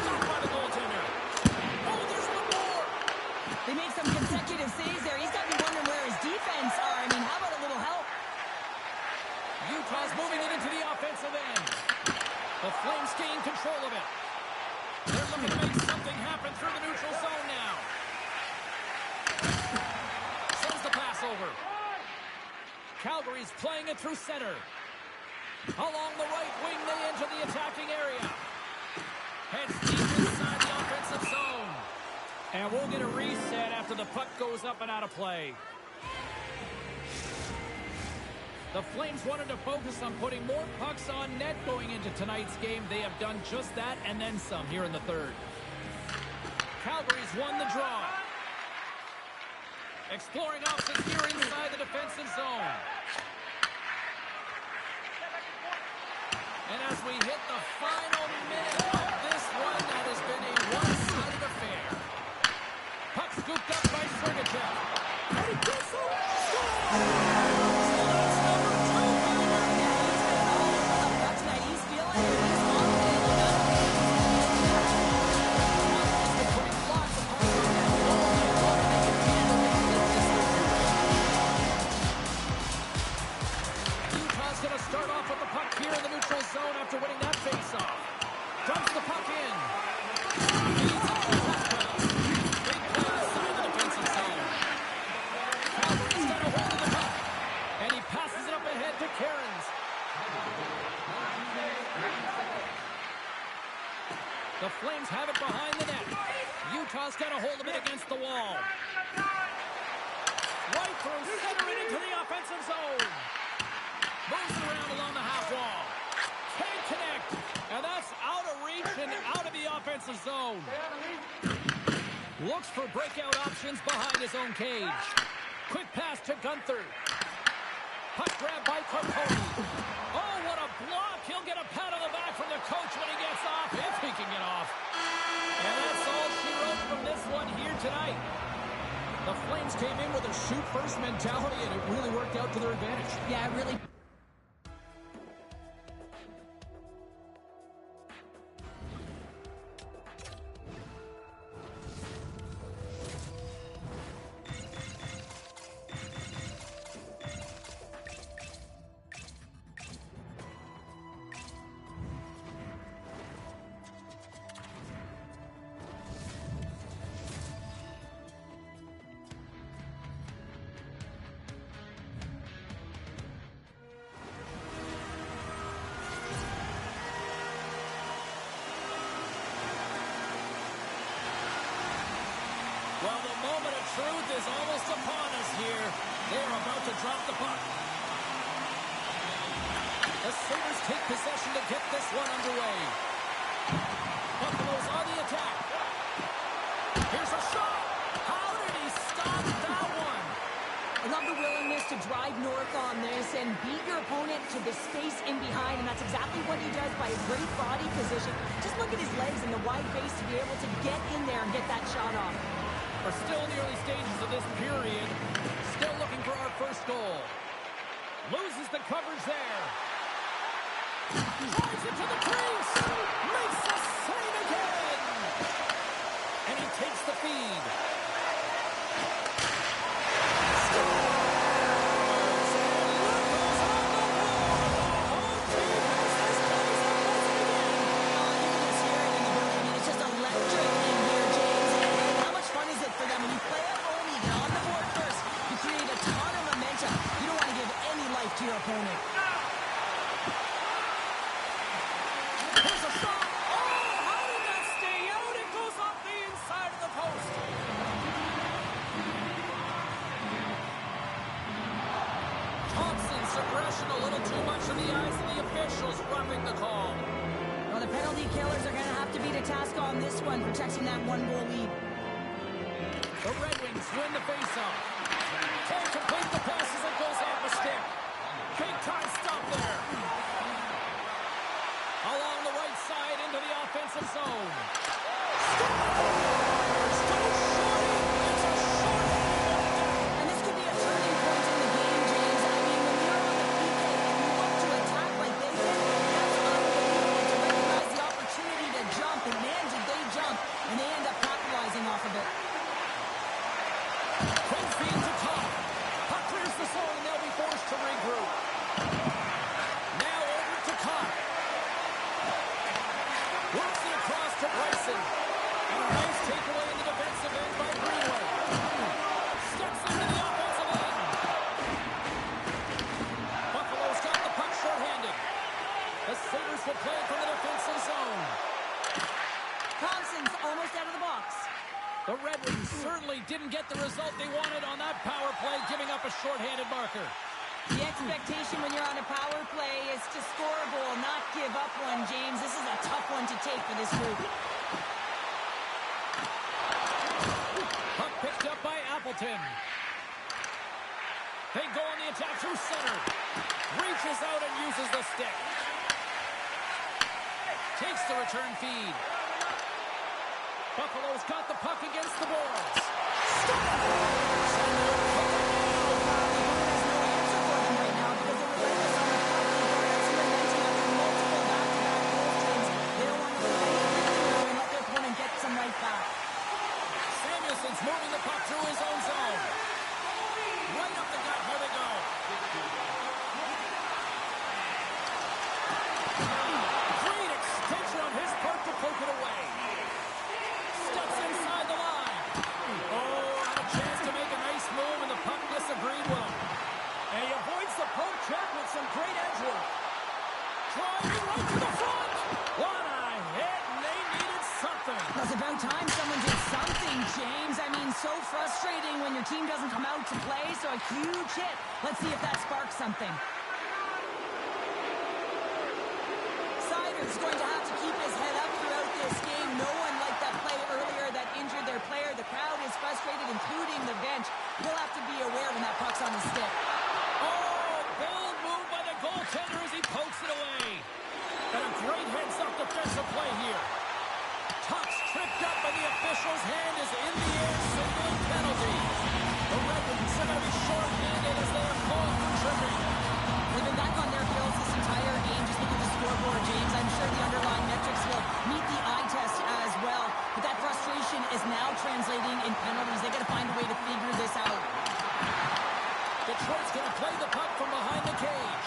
Stopped by the goaltender. Oh, there's one more. They made some consecutive saves there. He's got me wondering where his defense are. I mean, how about a little help? Utah's moving it into the offensive end. The Flames gain control of it. They're looking to make something happen through the neutral zone now. Sends the pass over. Calgary's playing it through center. Along the right wing, they enter the attacking area. Heads deep inside the offensive zone. And we'll get a reset after the puck goes up and out of play. The Flames wanted to focus on putting more pucks on net going into tonight's game. They have done just that and then some here in the third. Calgary's won the draw. Exploring options here inside the defensive zone. And as we hit the final minute of this one, that has been a one-sided affair. Puck scooped up by Sergachev. And he gets up. He's feeling it. He's confident. The Flames have it behind the net. Utah's got a hold of it against the wall. Right through center and into the offensive zone. Moves it around along the half wall. Can't connect. And that's out of reach and out of the offensive zone. Looks for breakout options behind his own cage. Quick pass to Gunther. Puck grab by Carcone. Oh, what a block. He'll get a pat on the back from the coach when he gets off, if he can get off. And that's all she wrote from this one here tonight. The Flames came in with a shoot-first mentality, and it really worked out to their advantage. Yeah, it really... Well, the moment of truth is almost upon us here. They're about to drop the puck. The Sabres take possession to get this one underway. Buffalo's on the attack. Here's a shot. How did he stop that one? I love the willingness to drive north on this and beat your opponent to the space in behind, and that's exactly what he does by a great body position. Just look at his legs and the wide base to be able to get in there and get that shot off. We're still in the early stages of this period. Still looking for our first goal. Loses the coverage there. Drives it to the crease. Makes the save again. And he takes the feed. Scores! And look who's on the wall. Home team has this place up once again. Oh, you can just hear it in the building. I mean, it's just electric in here, James. And how much fun is it for them when you play at home, you get on the board first, you create a ton of momentum. You don't want to give any life to your opponent. Here's a shot. Oh, how did that stay out? It goes off the inside of the post. Thompson's aggression a little too much in the eyes of the officials, roughing the call. Well, the penalty killers are going to have to beat a task on this one, protecting that one-goal lead. The Red Wings win the faceoff. Can't complete the pass as it goes off the stick. Big time stop there. Along the right side into the offensive zone. Scores! Goes short. It's a short. And this could be a turning point in the game, James. I mean, when you're on the PK and you look to attack like they did, that's unbelievable to recognize the opportunity to jump. And man, did they jump. And they end up capitalizing off of it. Quick feed to top. Puck clears the zone and they'll be forced to regroup. Now over to Copp. Works it across to Bryson. And a nice takeaway in the defensive end by Greenway. Steps into the offensive end. Buffalo's got the puck shorthanded. The Sabres will play it from the defensive zone. Thompson's almost out of the box. The Red Wings certainly didn't get the result they wanted on that power play, giving up a shorthanded marker. The expectation when you're on a power play is to score a goal, not give up one, James. This is a tough one to take for this group. Puck picked up by Appleton. They go on the attack through center. Reaches out and uses the stick. Takes the return feed. Buffalo's got the puck against the boards. Scores! And they're cooking now. Right now because they're relentless on the puck. They've got cementing after multiple back-to-back goals, James. They don't want to leave anything now and let their opponent get some right back. Samuelson's moving the puck through his own zone. Right up the gut. Here they go. Great extension on his part to poke it away. Steps inside the line. Oh, had a chance to make a nice move, and the puck disagreed with him. frustrating when your team doesn't come out to play, so a huge hit. Let's see if that sparks something. Seider's going to have to keep his head up throughout this game. No one liked that play earlier that injured their player. The crowd is frustrated, including the bench. He'll have to be aware when that puck's on his stick. Oh, bold move by the goaltender as he pokes it away. And a great heads-up defensive play here. Puck's tripped up by the official's hand is in the air, signaling penalty. The Red Wings are going to be short-handed as they are called for tripping. They've been back on their heels this entire game. Just look at the scoreboard, James. I'm sure the underlying metrics will meet the eye test as well. But that frustration is now translating in penalties. They got to find a way to figure this out. Detroit's going to play the puck from behind the cage.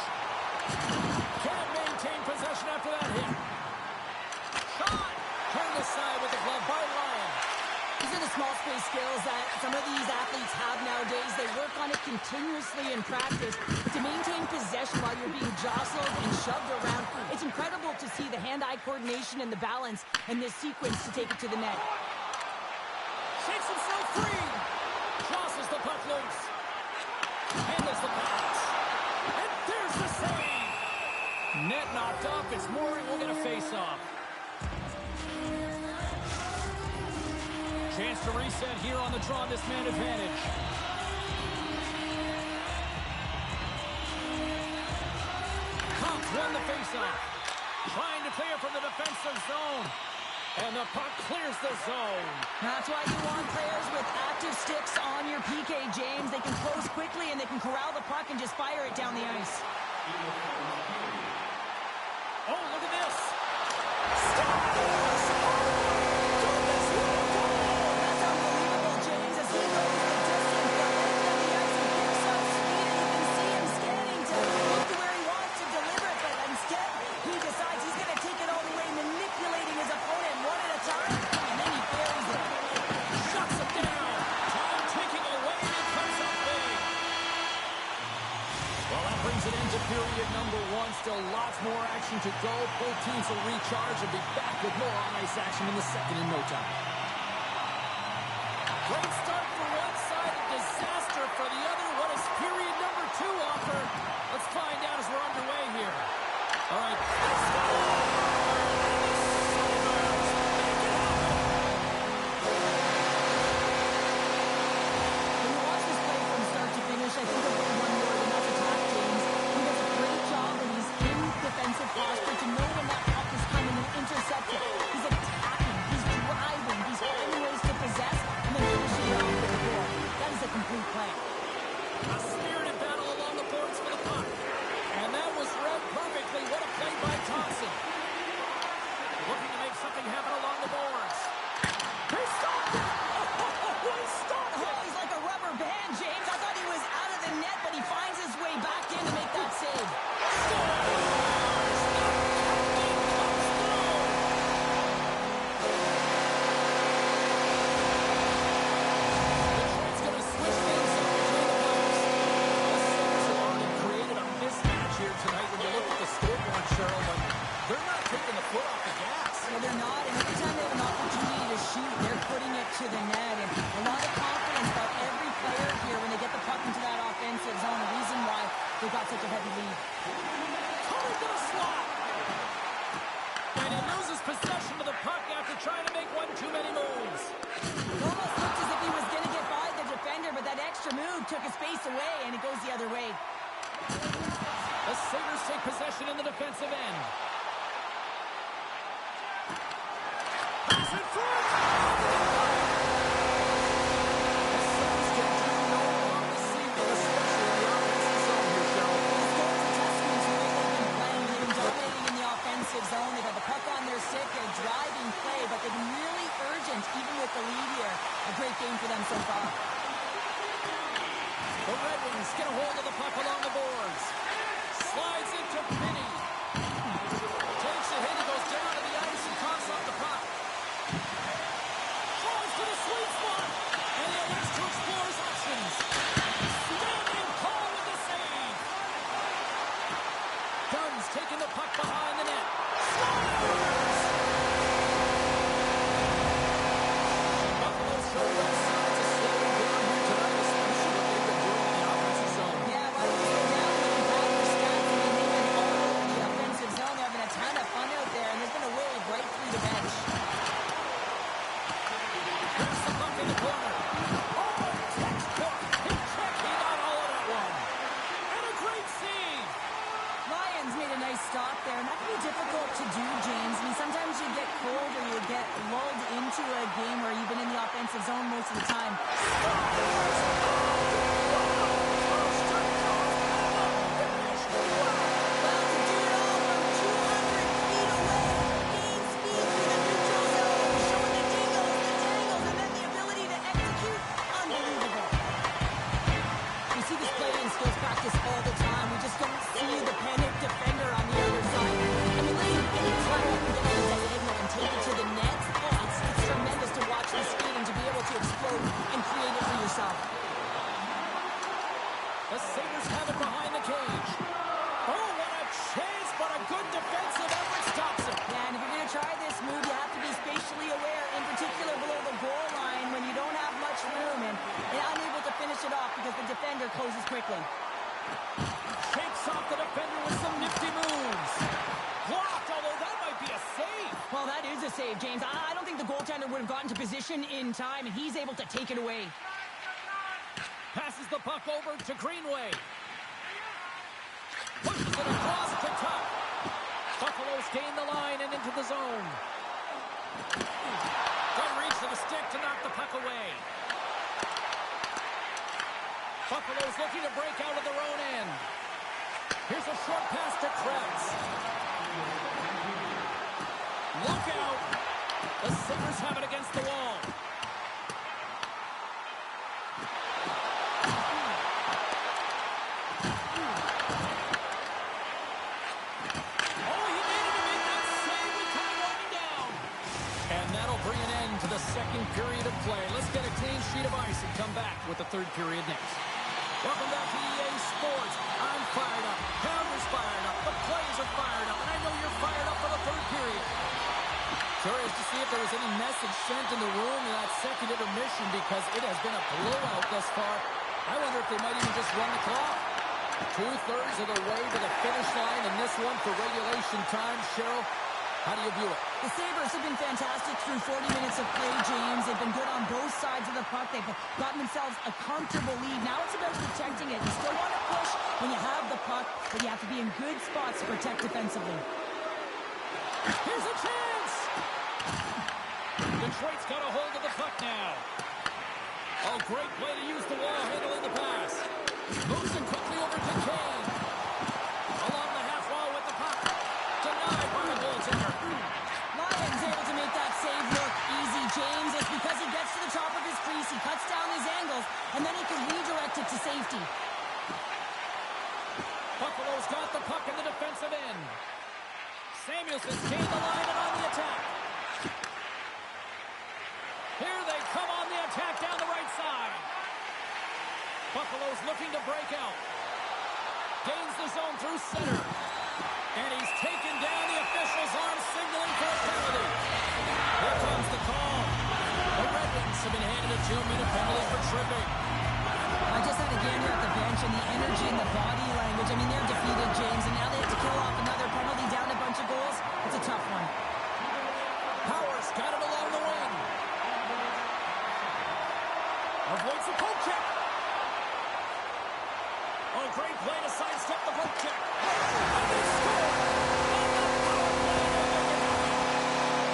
Can't maintain possession after that hit. Shot! Turned aside with the glove by Ryan. These are the small space skills that some of these athletes have nowadays. They work on it continuously in practice. To maintain possession while you're being jostled and shoved around, it's incredible to see the hand-eye coordination and the balance in this sequence to take it to the net. Shakes himself free. Crosses the puck loose. Handles the pass. And there's the save. Net knocked off. It's Mooring will get a face-off. Chance to reset here on the draw this man advantage. Cox won the faceoff. Trying to clear from the defensive zone. And the puck clears the zone. That's why you want players with active sticks on your PK, James. They can close quickly and they can corral the puck and just fire it down the ice. Oh, look at this. Period number one. Still lots more action to go. Both teams will recharge and be back with more on-ice action in the second in no time. Great start for one side, a disaster for the other. What does period number two offer? Let's find out as we're underway here. All right, let's go. When you watch this play from start to finish, I think of one word, and that's attack, James. Defensive posture to know when that puck is coming and intercept it. He's attacking, he's driving, he's finding ways to possess, and then finishing it off with the goal. That is a complete play. A spirited battle along the boards for the puck. And that was read perfectly. What a play by Thompson. Looking to make something happen along the boards. He stopped it! Oh, he stopped it! Oh, he's like a rubber band, James. I thought he was out of the net, but he finds his way back in to make that save. To the net, and a lot of confidence about every player here when they get the puck into that offensive zone. The reason why they got such a heavy lead. Coming to the slot. And he loses possession of the puck after trying to make one too many moves. It almost looked as if he was going to get by the defender, but that extra move took his face away, and it goes the other way. The Sabres take possession in the defensive end. Pass in front! Zone. They've got the puck on their stick, a driving play, but they've been really urgent, even with the lead here. A great game for them so far. The Red Wings get a hold of the puck along the boards. Slides into Pinney. Takes a hit, he goes down to the ice and coughs off the puck. Throws to the sweet spot, and he elects to explore his options. Standing tall with the save. Dunn's taking the puck behind the net. Buffalo show both sides of slowing down here a save, James. I don't think the goaltender would have gotten to position in time, and he's able to take it away. Passes the puck over to Greenway. Pushes it across to Tuck. Buffalo's gain the line and into the zone. Good reach to the stick to knock the puck away. Buffalo's looking to break out of their own end. Here's a short pass to Krebs. Look out. The Sabres have it against the wall. The second period of play. Let's get a clean sheet of ice and come back with the third period next. Welcome back to EA Sports. I'm fired up. Pounder's fired up. The players are fired up. And I know you're fired up for the third period. Curious to see if there was any message sent in the room in that second intermission because it has been a blowout thus far. I wonder if they might even just run the clock. 2/3 of the way to the finish line in this one for regulation time. Cheryl, how do you view it? The Sabres have been fantastic through 40 minutes of play, James. They've been good on both sides of the puck. They've gotten themselves a comfortable lead. Now it's about protecting it. You still want to push when you have the puck, but you have to be in good spots to protect defensively. Here's a chance! Detroit's got a hold of the puck now. Oh, great play to use the wall handling the pass. Moves it quickly over to Kane. Along the half wall with the puck. Denied by the goaltender. Lyon's able to make that save look easy, James. It's because he gets to the top of his crease, he cuts down his angles, and then he can redirect it to safety. Buffalo's got the puck in the defensive end. Samuelson's gained the line and on the attack. Here they come on the attack down the right side. Buffalo's looking to break out. Gains the zone through center. And he's taken down. The official's arm signaling for a penalty. Here comes the call. The Red Wings have been handed a 2-minute penalty for tripping. I just had a gander at the bench, and the energy and the body language. I mean, they're defeated, James, and now they have to kill off another penalty, down a bunch of goals. It's a tough one. Powers got it along the wing. Avoids the poke check. Oh, great play to sidestep the poke check. And they score!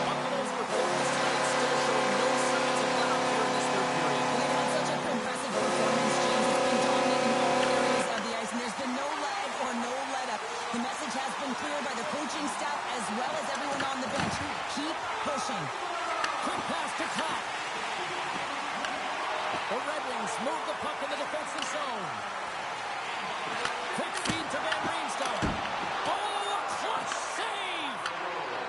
Buffalo's performance tonight still showing no signs of let up here in this third period. They've had such an impressive performance, James. It's been dominant in all areas of the ice, and there's been no lag or no let-up. The message has been clear by the coaching staff as well as everyone on the bench. Keep pushing. Quick pass to Top. The Red Wings move the puck in the defensive zone. Quick feed to Van Riemsdyk. Oh, a clutch save!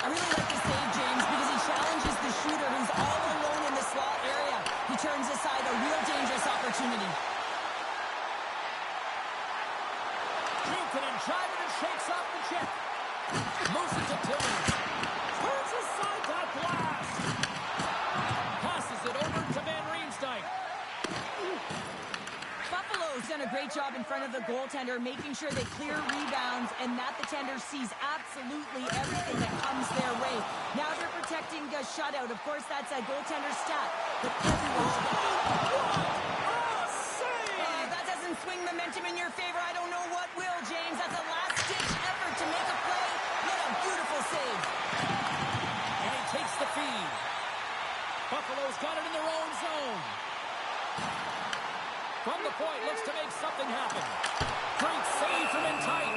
I really like this save, James, because he challenges the shooter who's all alone in the slot area. He turns aside a real dangerous opportunity. Buchanan driving and shakes off the check. Moves it to Timmins. Turns aside that blast. Passes it over to Van Riemsdyk. Buffalo's done a great job in front of the goaltender, making sure they clear rebounds and that the tender sees absolutely everything that comes their way. Now they're protecting a shutout. Of course, that's a goaltender stat. But everyone's that doesn't swing momentum in your favor. I don't know what will, James. That's a last-ditch effort to make a play. What a beautiful save. And he takes the feed. Buffalo's got it in their own zone. From the point, looks to make something happen. Great save from in tight.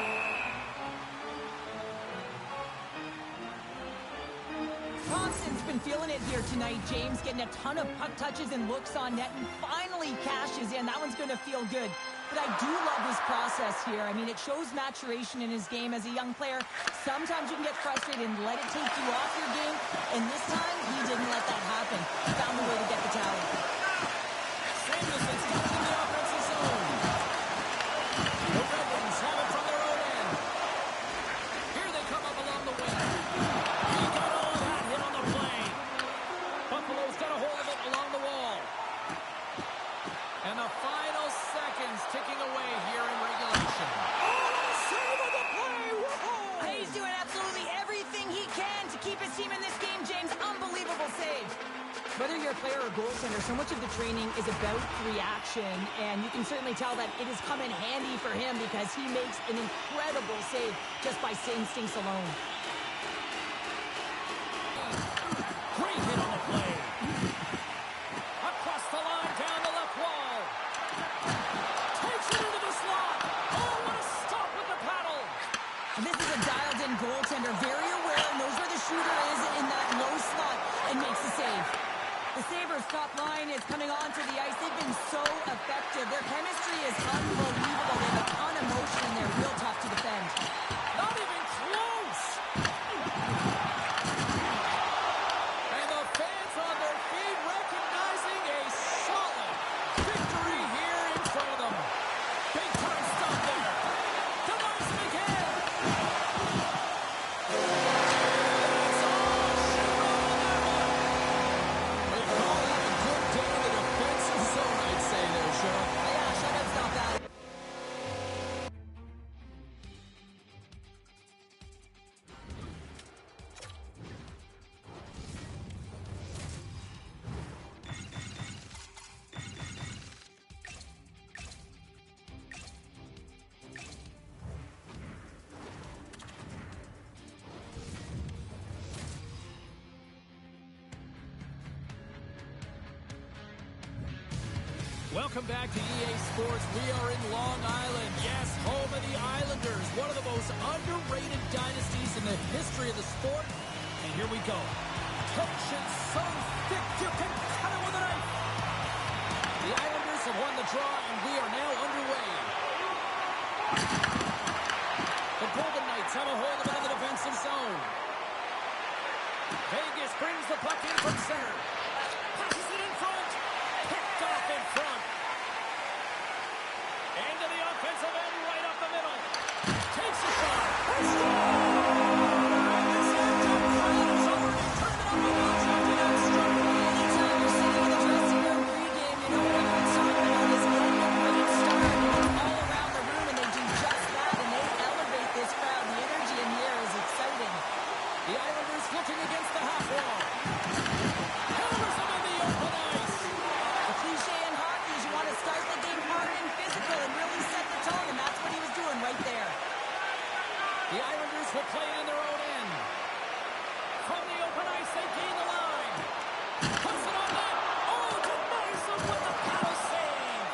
Thompson's been feeling it here tonight, James, getting a ton of puck touches and looks on net, and finally cashes in. That one's going to feel good. But I do love his process here. I mean, it shows maturation in his game as a young player. Sometimes you can get frustrated and let it take you off your game, and this time, he didn't let that happen. He found a way to get the tally. Samuelson's got it in the offensive zone. The Red Wings have it from their own end. Here they come up along the wing. He got all of that hit on the plane. Buffalo's got a hold of it along the wall. And the final seconds ticking away here in regulation. Oh, save of the play! Whoa! He's doing absolutely everything he can to keep his team in this a player or goaltender, so much of the training is about reaction, and you can certainly tell that it has come in handy for him because he makes an incredible save just by instincts alone. Great hit on the play. Across the line, down the left wall. Takes it into the slot. Oh, what a stop with the paddle. And this is a dialed-in goaltender, very aware, knows where the shooter is in that low slot, and makes the save. The Sabres' top line is coming onto the ice. They've been so effective. Their chemistry is unbelievable. They have a ton of motion, and they're real tough to defend. Not even close. And the fans on their feet recognizing a solid victory here in front of them. Big time stop there. Denies him again. That's all she wrote on that one. They call that a good day in the defensive zone, I'd say there, Cheryl. Yeah, shutout stop that. Welcome back to EA Sports. We are in Long Island. Yes, home of the Islanders. One of the most underrated dynasties in the history of the sport. And here we go. Tension so thick you can cut it with a knife. The Islanders have won the draw, and we are now underway. The Golden Knights have a hold of it in the defensive zone. Vegas brings the puck in from center. Passes it in front. Picked off in front. Into the offensive end, right up the middle. Takes a shot. This is already turned it up a notch after that strike. Anytime you're sitting in the dressing room pregame, you know what everyone's talking about is getting a great start. It's all around the room, and they do just that, and they elevate this crowd. The energy in here is exciting. The Islanders looking against the half wall. Hammers them in the open ice. The cliche in hockey is you want to start the game hard and physical and really set the tone, and that's what he was doing right there. The Islanders will play it in their own end. From the open ice, they gain the line. Puts it on net. Oh, denies them with the paddle save.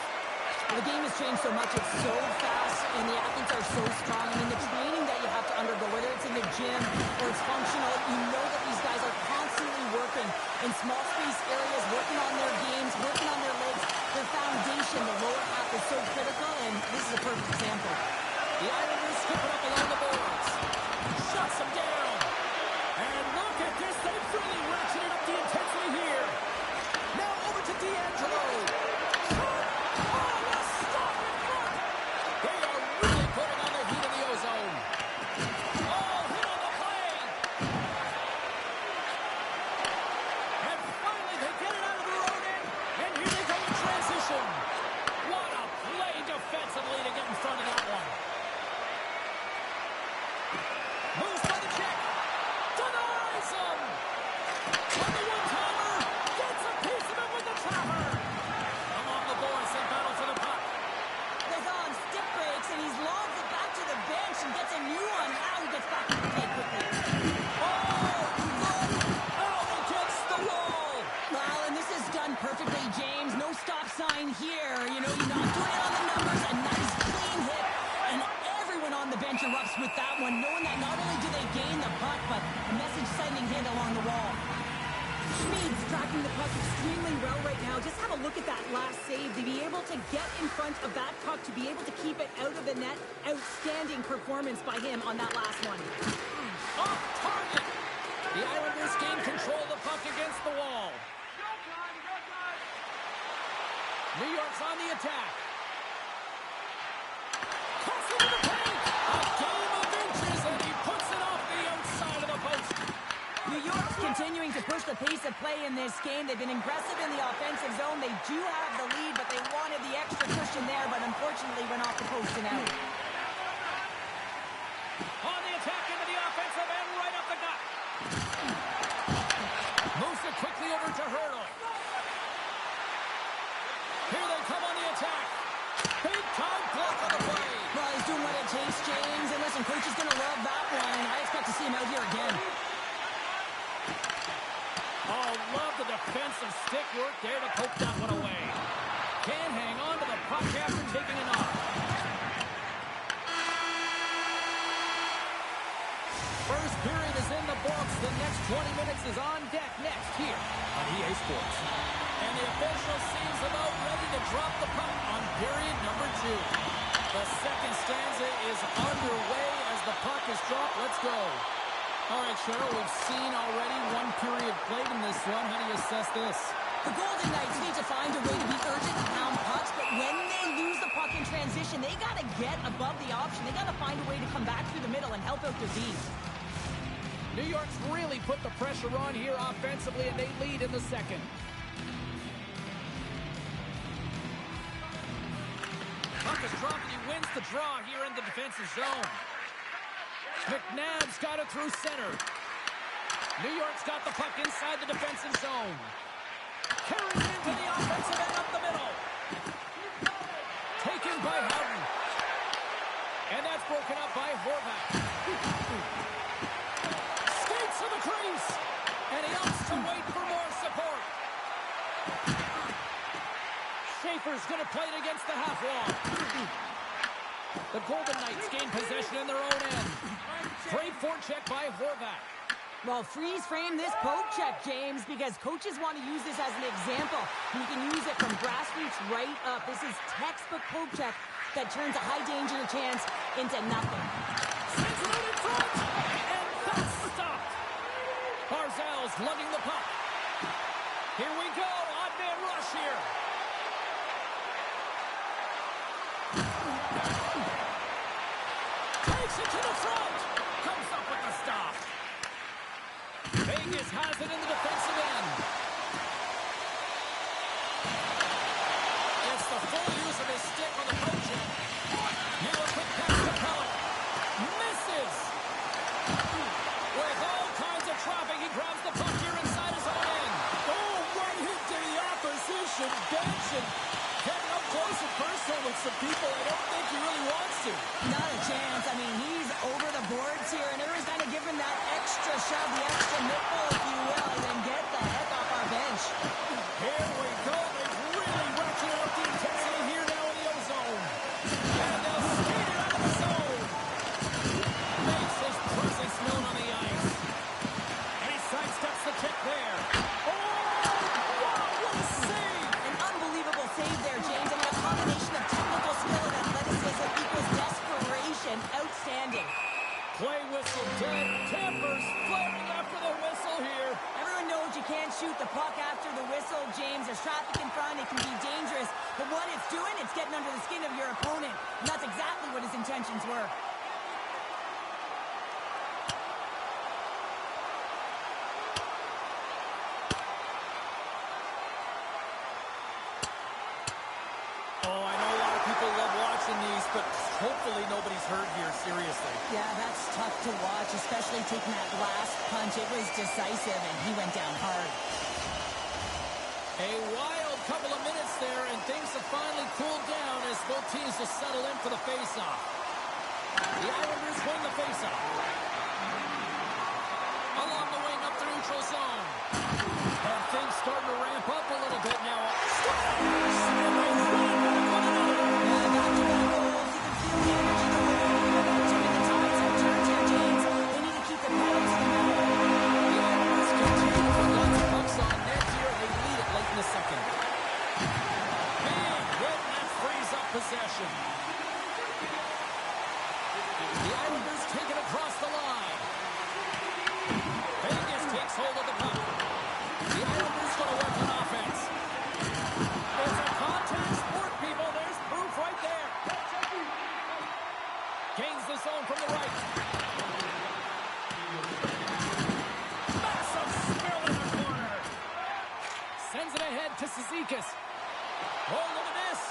The game has changed so much. It's so fast, and the athletes are so strong. I mean, the training that you have to undergo, whether it's in the gym or it's functional, you know that these guys are constantly working in small space areas, working on their games, working on their legs. Their foundation, the lower half, is so critical, and this is a perfect example. The Islanders skip it up along the boards. Shuts them down. And look at this. They've really ratcheted up the intensity here. Now over to D'Angelo. Shot. Oh, what a stop in front. They are really putting on the heat in the ozone. Oh, hit on the play. And finally they get it out of their own end. And here they go in transition. What a play defensively to get in front of that one. Moves by the check. Denies him. On the one-timer. Gets a piece of it with the chopper. Along the boards, they battle for the puck. Lazon stick breaks, and he's lobbed it back to the bench and gets a new one. Now he gets back to the play quickly. Oh, good. Out against the wall. Well, and this is done perfectly, James. No stop sign here. You know, you're not doing it on the numbers. A nice, clean hit. And everyone on the bench erupts with that one, knowing that not only do they gain the puck, but a message-sending hit along the wall. Schmid's tracking the puck extremely well right now. Just have a look at that last save. To be able to get in front of that puck, to be able to keep it out of the net, outstanding performance by him on that last one. Off target. The Islanders gain control of the puck against the wall. New York's on the attack. Cuts into the paint. A game of inches, and he puts it off the outside of the post. New York's continuing to push the pace of play in this game. They've been aggressive in the offensive zone. They do have the lead, but they wanted the extra cushion there, but unfortunately went off the post and out. On the attack into the offensive end, right up the gut. Moves it quickly over to Hurdle. block on the play. Well, he's doing what it takes, James. And listen, coach is going to love that one. I expect to see him out here again. Oh, love the defensive stick work there to poke that one away. Can't hang on to the puck after taking a knock. First period is in the books. The next 20 minutes is on deck next here on EA Sports. And the official seems about ready to drop the puck on period number 2. The second stanza is underway as the puck is dropped. Let's go. All right, Cheryl, we've seen already one period played in this one. How do you assess this? The Golden Knights need to find a way to be urgent to pound pucks, but when they lose the puck in transition, they got to get above the option. They got to find a way to come back through the middle and help out their D. New York's really put the pressure on here offensively, and they lead in the second. Puck is dropped, and he wins the draw here in the defensive zone. McNabb's got it through center. New York's got the puck inside the defensive zone. Carries into the offensive end up the middle. Taken by Howden. And that's broken up by Horvath. Skates to the crease. And he opts to wait for more support. Schaefer's going to play it against the half wall. The Golden Knights gain possession in their own end. Great forecheck by Horvath. Well, freeze frame this poke check, James, because coaches want to use this as an example. You can use it from grassroots right up. This is textbook poke check that turns a high danger chance into nothing. Sends it out in front, and that's stopped. Barzal's lugging the puck. Here we go, odd man rush here. Takes it to the front. Comes up with the stop. Vegas has it in the defensive end. It's the full use of his stick on the poaching. Now a quick pass to Pellet. Misses. With all kinds of traffic, he grabs the puck here inside his own end. Oh, one hit to the opposition bench and getting up close and personal with some people I don't think he really wants to. Not a chance. I mean, he's over the boards here, and everyone's kind of giving that extra shove, the extra nipple, if you will, and then get the heck off our bench. Here we go. They've really ratcheted up the intensity here now in the O-zone. And they'll skate it out of the zone. Makes his presence known on the ice. And he sidesteps the kick there. Oh, wow, what a save. An unbelievable save there, James. I mean, a combination of technical skill and athleticism equals desperation. Outstanding. Play whistle dead. Tampers flaring after the whistle here. Everyone knows you can't shoot the puck after the whistle, James. There's traffic in front. It can be dangerous. But what it's doing, it's getting under the skin of your opponent. And that's exactly what his intentions were. Oh, I know a lot of people love watching these, but hopefully nobody's hurt here, seriously. Yeah, that's tough to watch, especially taking that last punch. It was decisive, and he went down hard. A wild couple of minutes there, and things have finally cooled down as both teams will settle in for the face-off. The Islanders win the face-off. Along the wing up the neutral zone. And things starting to ramp up a little bit now. Second. Big hit, and that frees up possession. The Islanders take it across the line. Vegas takes hold of the puck. The Islanders going to work on offense. It's a contact sport, people. There's proof right there. Gains the zone from the right. Massive spill in the corner. Sends it ahead to Cizikas. Hold of this.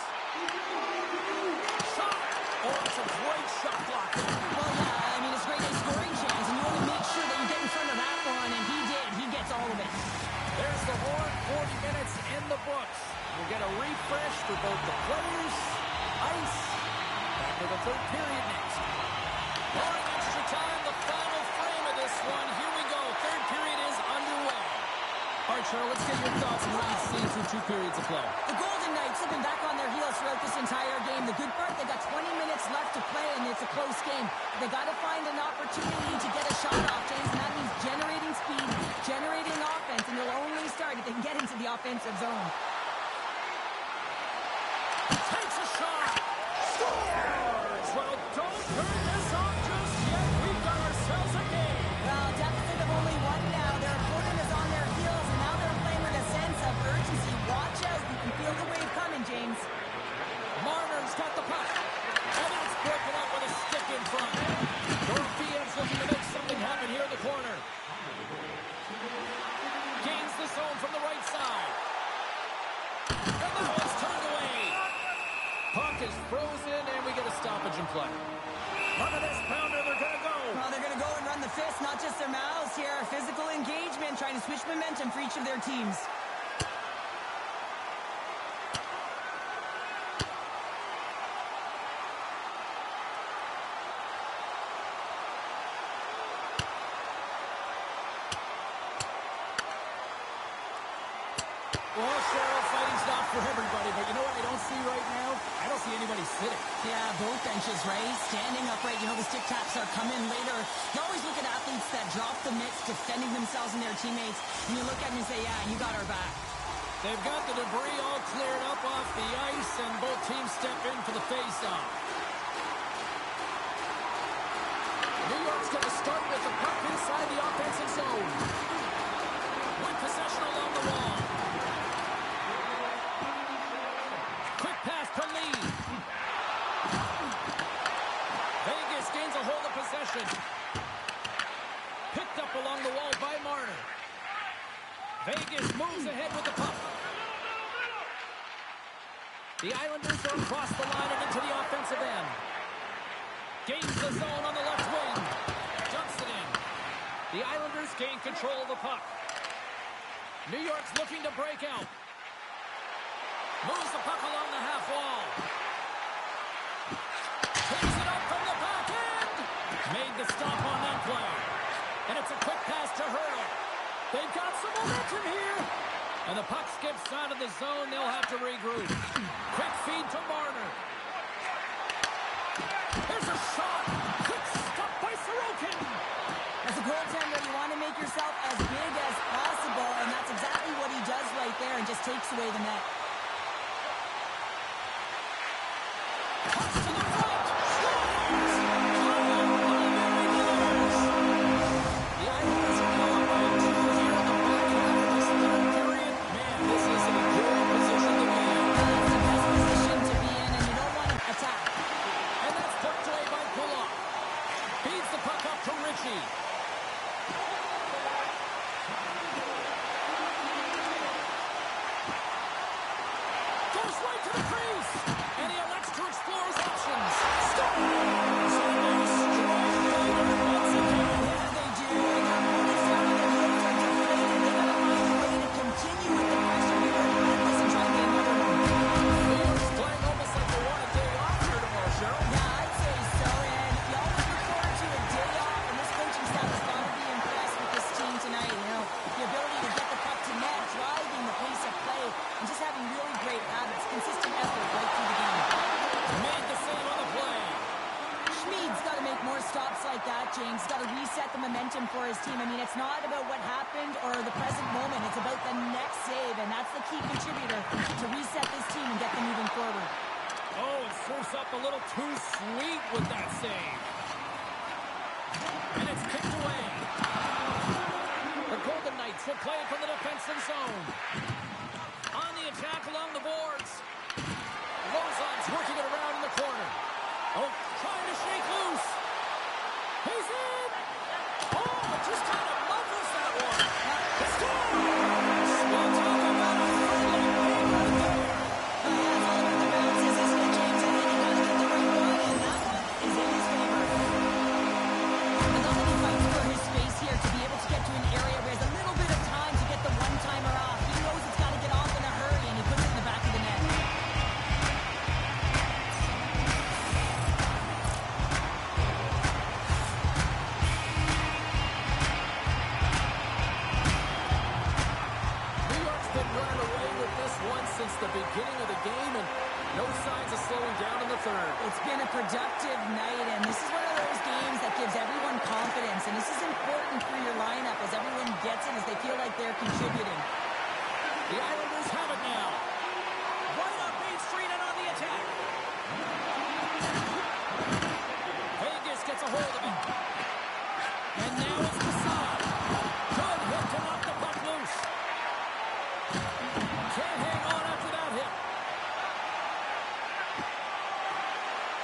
Shot. Oh, it's a great shot block. Well, yeah, I mean, it's great a scoring chance, and you want to make sure that you get in front of that one, and he did. He gets all of it. There's the horn. 40 minutes in the books. We'll get a refresh for both the players, ice, for the third period next. Barring extra time, the final frame of this one. Here we go. Third period is underway. All right, Cheryl, let's get your thoughts on what you've seen through 2 periods of play. The Golden Knights have been back on their heels throughout this entire game. The good part, they got 20 minutes left to play, and it's a close game. They got to find an opportunity to get a shot off, James, and that means generating speed, generating offense, and they'll only start if they can get into the offensive zone. Takes a shot. Scores! Well, don't turn this off just yet. We've got ourselves a game. Well, deficit of only one now. Their opponent is on their heels, and now they're playing with a sense of urgency. Watch out. You can feel the wave coming, James. Marner's got the puck. And it's broken up with a stick in front. Dorofeyev's looking to make something happen here in the corner. Gains the zone from the right side. And that one's turned away. Puck is frozen, and we get a stoppage in play. Look at this pounder. They're going to go. Well, they're going to go and run the fist, not just their mouths here. Physical engagement, trying to switch momentum for each of their teams. Well, Cheryl, fighting's not for everybody, but you know what I don't see right now? I don't see anybody sitting. Yeah, both benches, right? Standing upright. You know, the stick taps are coming later. You always look at athletes that drop the mitts, defending themselves and their teammates, and you look at them and say, yeah, you got our back. They've got the debris all cleared up off the ice, and both teams step in for the face-off. New York's going to start with the puck inside the offensive zone. With possession along the wall. Quick pass to Lee. Vegas gains a hold of possession. Picked up along the wall by Marner. Vegas moves ahead with the puck. The Islanders are across the line and into the offensive end. Gains the zone on the left wing. Dumps it in. The Islanders gain control of the puck. New York's looking to break out. Moves the puck along the half wall. Takes it up from the back end. Made the stop on that play. And it's a quick pass to Hurdle. They've got some momentum here. And the puck skips out of the zone. They'll have to regroup. Quick feed to Marner. Here's a shot. Quick stop by Sorokin. As a goaltender, you want to make yourself as big as possible, and that's exactly what he does right there and just takes away the net. Pass to the front. The Islanders are now up by 2 here in the back half of this third period. Man, this is a good position to be in. That's the best position to be in, and you don't want to attack. And that's poked away by Kulak. Feeds the puck up to Ritchie. Goes right to the crease. And he elects to explore his options. Scores! And they strike Vader once again. Yeah, they do. They got points down on their heels. They're deflated. They got to find a way to continue with the pressure. They were relentless and try and get another one. New York's playing almost like they want a day off here tomorrow, Cheryl. Yeah, I'd say so. And you always look forward to a day off, and this coaching staff has got to be impressed with this team tonight. You know, the ability to get the puck to net, driving the pace of play, and just having really great habits, consistent effort right through the game. Made the save on the play. Schmid's got to make more stops like that, James. Got to reset the momentum for his team. I mean, it's not about what happened or the present moment. It's about the next save, and that's the key contributor to reset this team and get them moving forward. Oh, it serves up a little too sweet with that save. And it's kicked away. The Golden Knights will play it from the defensive zone. On the attack along the boards. Lozon's working it around in the corner. Oh, trying to shake loose. He's in. Oh, it just kind of muffles that one. Scores! We'll talk about a third-line game right there. Yeah, it's all about the bounces, isn't it, James? And then you got to get the right one, and that one is in his favor. I love that he fights for his space here to be able to get to an area where he has a little bit of time to get the one-timer off. He knows it's got to get off in a hurry, and he puts it in the back of the net. Buffalo's been running away with this one since the beginning of the game, and no signs of slowing down in the third. It's been a productive night, and this is one of those games that gives everyone confidence, and this is important for your lineup as everyone gets it, as they feel like they're contributing. The Islanders have it now. Right up Main Street and on the attack. Vegas gets a hold of it. And now it's Facade. Good hit to knock the puck loose. Can't hang on after that hit.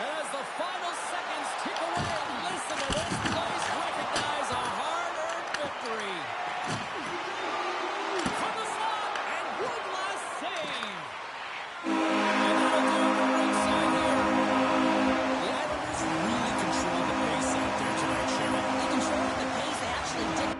And as the final seconds tick away, listen to this place recognize a hard-earned victory. From the slot, and one last save. And that'll do it for ringside here. The Islanders really controlled the pace out there tonight, Sherman. They controlled the pace. They actually did.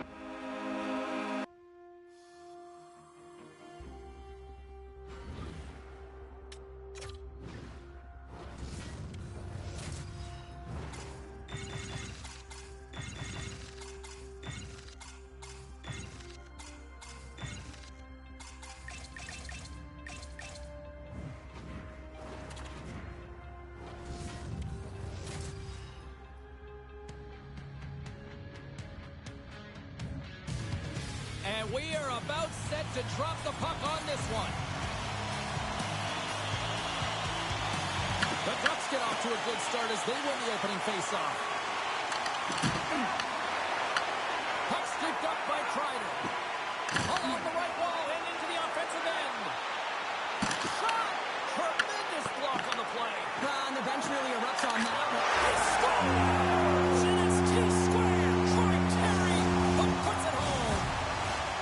And we are about set to drop the puck on this one. The Ducks get off to a good start as they win the opening faceoff. Puck scooped up by Kreider. Along the right wall and into the offensive end. Shot! Tremendous block on the play. And the bench really erupts on that one. He scores! And it's T-squared. Troy Terry puts it home.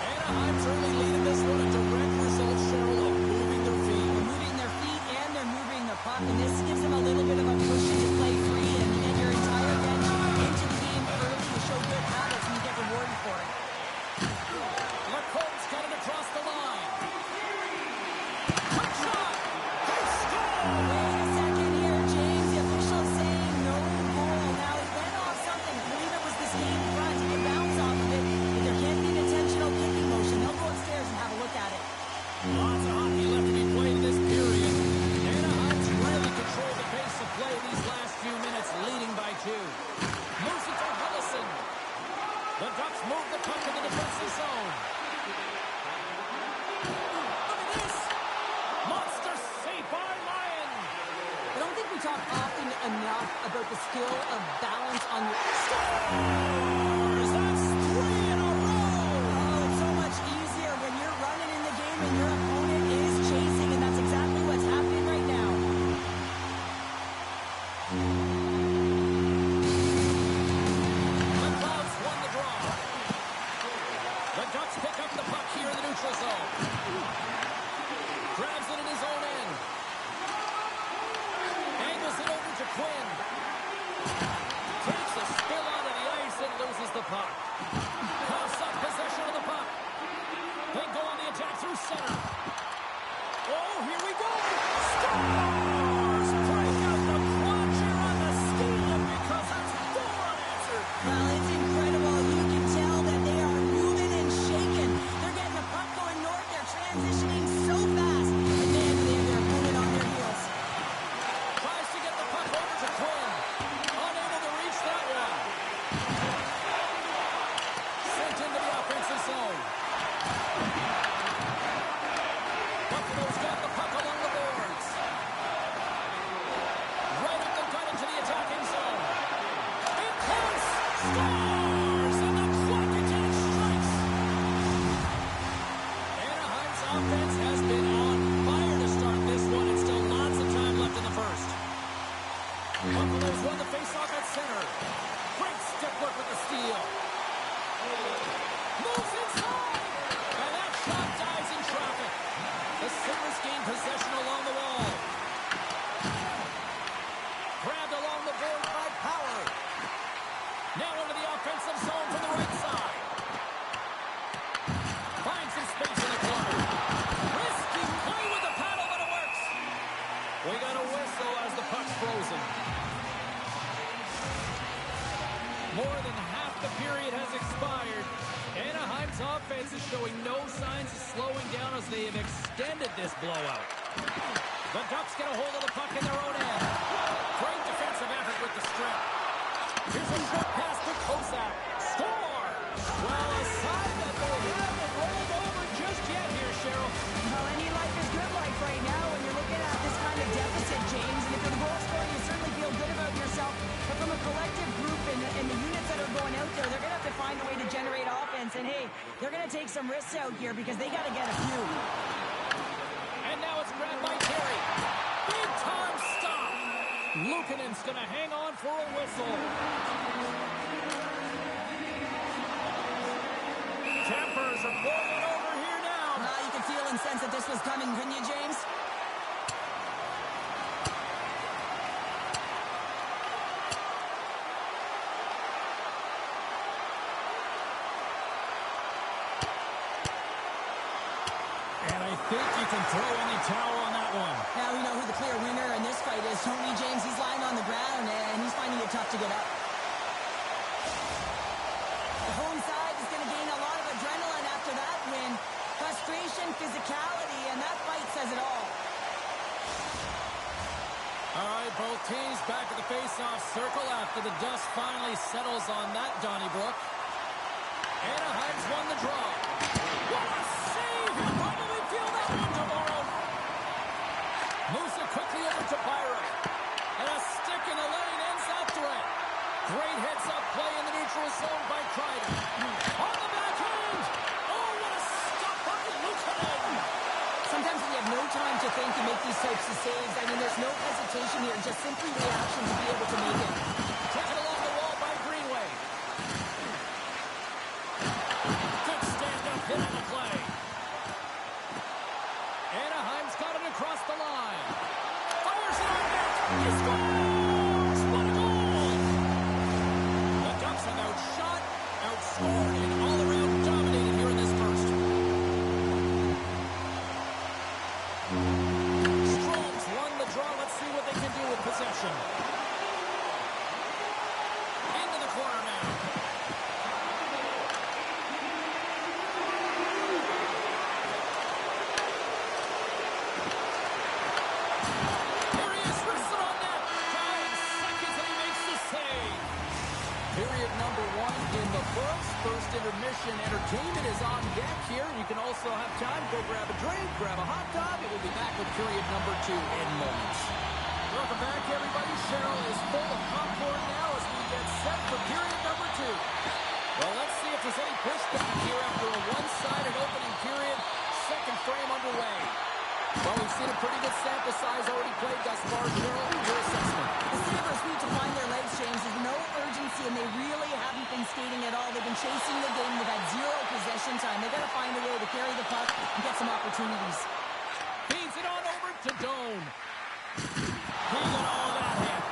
Anaheim's early lead in this one, a direct result, Cheryl, of moving their feet. They're moving their feet and they're moving the puck, and this gives them a little bit of a cushion to play free and get your entire bench into the game early to show good habits, and you get rewarded for it. LaCombe's got it across the line. Quick shot! They score! Wait a second here, James. The official is saying no goal. Now, it went off something. I believe it was the skate in front. He can bounce off of it, but there can't be an intentional kicking motion. They'll go upstairs and have a look at it. Lots of hockey left to be played in this period. Anaheim's really controlled the pace of play these last few minutes, leading by 2. Moves it to Huddleston. The Ducks move the puck in the defensive zone. Look at this! Monster save by Lyon. I don't think we talk often enough about the skill of balance on your... Scores! That's 3 in a row! Oh, it's so much easier when you're running in the game and your opponent is chasing, and that's exactly what's happening right now. McLeod's won the draw. The Ducks pick up the puck here in the neutral zone. Grabs it in his own end. Angles it over to Quinn. Takes a spill onto the ice and loses the puck. Coughs up possession of the puck. They go on the attack through center. Oh, here we go! Scores! Break out the clutch here on the steal because that's 4 unanswered. Well, it's incredible. You can tell that they are moving and shaking. They're getting the puck going north. They're transitioning so fast. And man, they have their opponent on their heels. Tries to get the puck over to Quinn. Unable to reach that one. Sent into the offensive zone. Buffalo's got the puck along the boards. Right up the gut into the attacking zone. In close. Scores! And the clock again strikes. Anaheim's offense has been on fire to start this one, and still lots of time left in the first. Buffalo's won the faceoff at center. Great step work with the steal. Moves inside. And that shot dies in traffic. The Sabres gain possession along the wall. Grabbed along the board by Power. Now into the offensive zone from the right side. Finds some space in the corner. as they have extended this blowout. The Ducks get a hold of the puck in their own end. Great defensive effort with the strip. Here's a short pass to Kozak. Score! Well, a sign that they haven't rolled over just yet here, Cheryl. Well, any life is good life right now when you're looking at this kind of deficit, James. And if you're the goal scorer, you certainly feel good about yourself. But from a collective group and the units that are going out there, they're going to have to find a way to generate offense. And, hey, they're going to take some risks out here because they got to get a few. And now it's grabbed by Terry. Big time stop. Luukkonen's going to hang on for a whistle. Tempers are boiling over here now. You could feel and sense that this was coming, couldn't you, James? And I think you can throw in the towel on that one. Now we know who the clear winner in this fight is. Tony James, he's lying on the ground, and he's finding it tough to get up. The home side is going to gain a lot of adrenaline after that win. Frustration, physicality, and that fight says it all. All right, both teams back at the face-off circle after the dust finally settles on that Donnybrook. Anaheim's won the draw. What a save! He'll probably feel that one tomorrow. Moves it quickly over to Byron. And a stick in the lane ends that threat. Great heads-up play in the neutral zone by Kreider. On the backhand! Oh, what a stop by Luukkonen! Sometimes when you have no time to think and make these types of saves, I mean, there's no hesitation here, just simply reaction to be able to make it. Taken along the wall by Greenway. Good stand-up hit on the play. Anaheim's got it across the line. Fires it on net. He scores! What a goal! The Ducks have outshot, outscored, and all around dominated here in this first. Strome's won the draw. Let's see what they can do with possession. Into the corner now. Here he is, wristed on net. 5 seconds and he makes the save. Period number 1 in the books. First intermission entertainment is on deck here. You can also have time, go grab a drink, grab a hot dog, and we'll be back with period number 2 in moments. Welcome back, everybody. Cheryl is full of popcorn now as we get set for period number 2. Well, let's see if there's any pushback here after a one-sided opening period. Second frame underway. Well, we've seen a pretty good sample size already played thus far. Cheryl, your assessment. The Sabres need to find their legs, James. There's no urgency, and they really haven't been skating at all. They've been chasing the game. They've had zero possession time. They've got to find a way to carry the puck and get some opportunities. Feeds it on over to Doan. Pulling all that hit.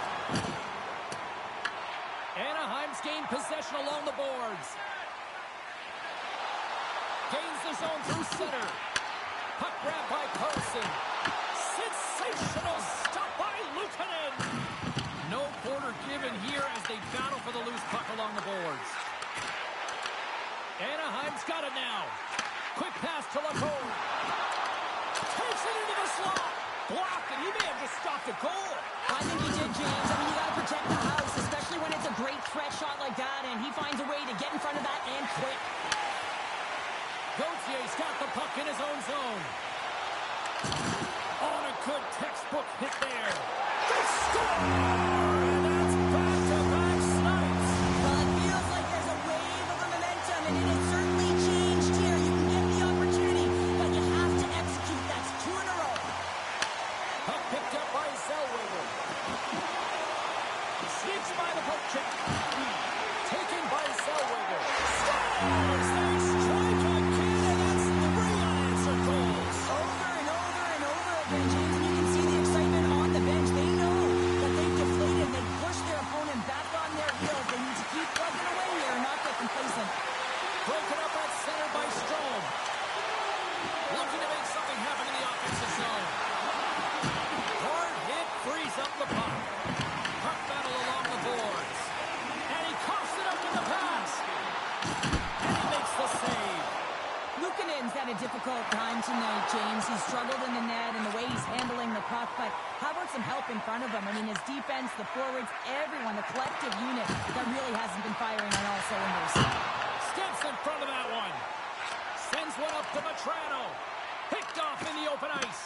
Anaheim's gained possession along the boards. Gains the zone through center. Puck grab by Carlson. Sensational stop by Luukkonen. No quarter given here as they battle for the loose puck along the boards. Anaheim's got it now. Quick pass to Lacombe. Takes it into the slot. Blocked, and he may have just stopped a goal. I think he did, James. I mean, you got to protect the house, especially when it's a great threat shot like that, and he finds a way to get in front of that and quick. Gautier's got the puck in his own zone. On a good textbook hit there. They score! And that's back-to-back snipes. Well, it feels like there's a wave of momentum, and it has certainly changed here. You can get the opportunity, but you have to execute. That's 2 in a row. Puck picked up by Zellweger. Sneaks by the poke check. Taken by Zellweger. Scores! They strike again, and that's 3 unanswered goals. Over and over and over again, James, and you can see the excitement on the bench. They know that they've deflated. They push their opponent back on their heels. They need to keep plugging away here and not get complacent. Broken up at center by Strome. Looking to make something happen in the offensive zone. Hard hit frees up the puck. Puck battle along the boards. And he coughs it up in the pass. And he makes the save. Luukkonen Haim's had a difficult time tonight, James. He's struggled in the net and the way he's handling the puck, but how about some help in front of him? I mean, his defense, the forwards, everyone, the collective unit that really hasn't been firing on all cylinders. Steps in front of that one. Sends one up to Matrano. Picked off in the open ice.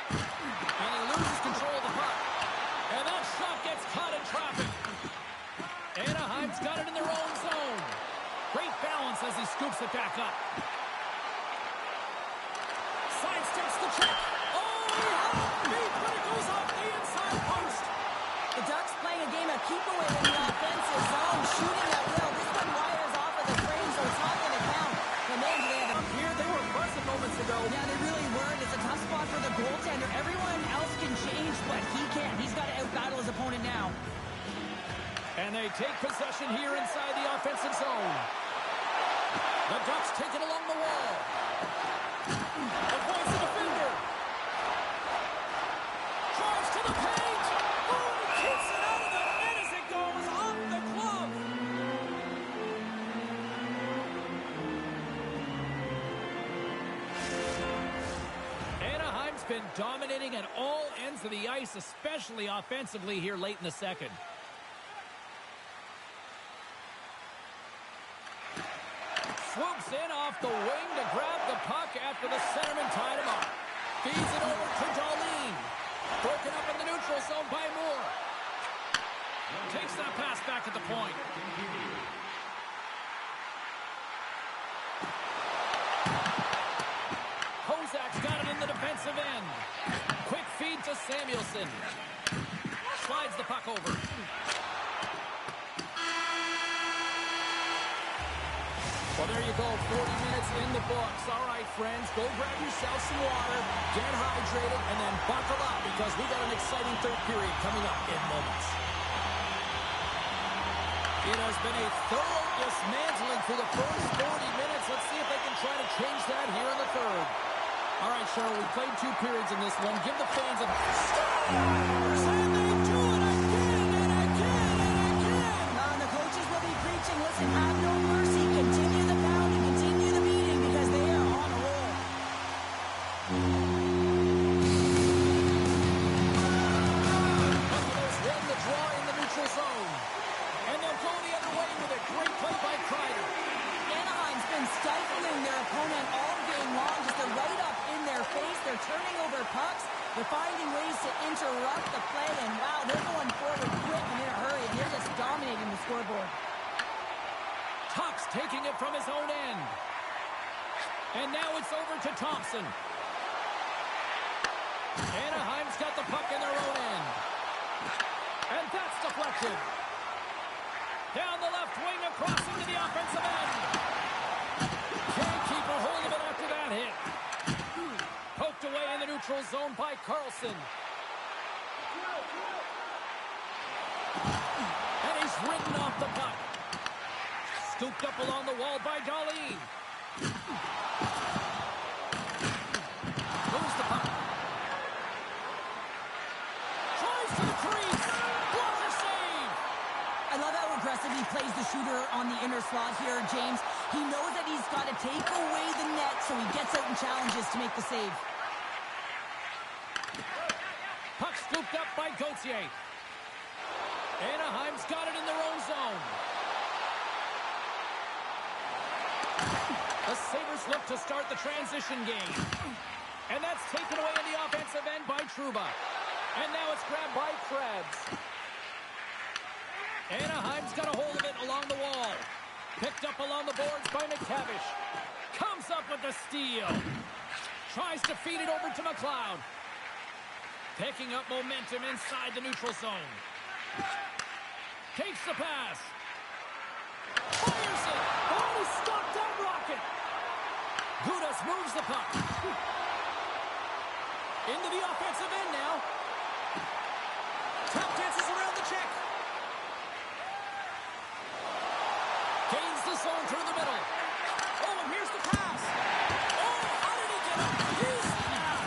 And he loses control of the puck. And that shot gets caught in traffic. Anaheim's got it in their own zone. Great balance as he scoops it back up. Sidesteps the check. Oh, he had a beat, but it goes off the inside post. The Ducks playing a game of keep away in the offensive zone, shooting at will. This one wires off of the frame, so it's not going to count. But man, do they have Up here, they were impressive moments ago. Yeah, they really were. It's a tough spot for the goaltender. Everyone else can change, but he can't. He's got to outbattle his opponent now. And they take possession here inside the offensive zone. The Ducks take it along the wall. Avoids the defender. Drives to the paint. Oh, he kicks it out of the net as it goes off the glove. Anaheim's been dominating at all ends of the ice, especially offensively here late in the second. Swoops in off the wing to grab the puck after the centerman tied him up. Feeds it over to Darlene. Broken up in the neutral zone by Moore. Takes that pass back at the point. Kozak's got it in the defensive end. Quick feed to Samuelson. Slides the puck over. Well, there you go, 40 minutes in the books. All right, friends, go grab yourself some water, get hydrated, and then buckle up because we got an exciting third period coming up in moments. It has been a thorough dismantling through the first 40 minutes. Let's see if they can try to change that here in the third. All right, Cheryl, we played 2 periods in this one. Give the fans a... Stars! And they do it again and again and again! The coaches will be preaching, listen, have no mercy. Continue the pounding, continue the beating, because they are on a roll. Buffaloes win the draw in the neutral zone. And they'll go the other way with a great play by Kreider. Anaheim's been stifling their opponent all game long, just they're right up in their face. They're turning over pucks. They're finding ways to interrupt the play, and wow, they're going forward quick and in a hurry, and they're just dominating the scoreboard. Tuck's taking it from his own end. And now it's over to Thompson. Anaheim's got the puck in their own end. And that's deflected. Down the left wing across into the offensive end. Can't keep a hold of it after that hit. Poked away in the neutral zone by Carlson. And he's ridden off the puck. Scooped up along the wall by Darlene. Moves the puck. Tries to the crease. Blocker save. I love how aggressive he plays the shooter on the inner slot here, James. He knows that he's got to take away the net, so he gets out and challenges to make the save. Puck scooped up by Gauthier. Anaheim's got it in their own zone. The Sabres look to start the transition game. And that's taken away in the offensive end by Trouba. And now it's grabbed by Krebs. Anaheim's got a hold of it along the wall. Picked up along the boards by McTavish. Comes up with the steal. Tries to feed it over to McLeod. Picking up momentum inside the neutral zone. Takes the pass. Fires it. Oh, he stopped that rocket. Gudas moves the puck. Into the offensive end now. Tap dances around the check. Gains the zone through the middle. Oh, and here's the pass. Oh, how did he get up? He's out.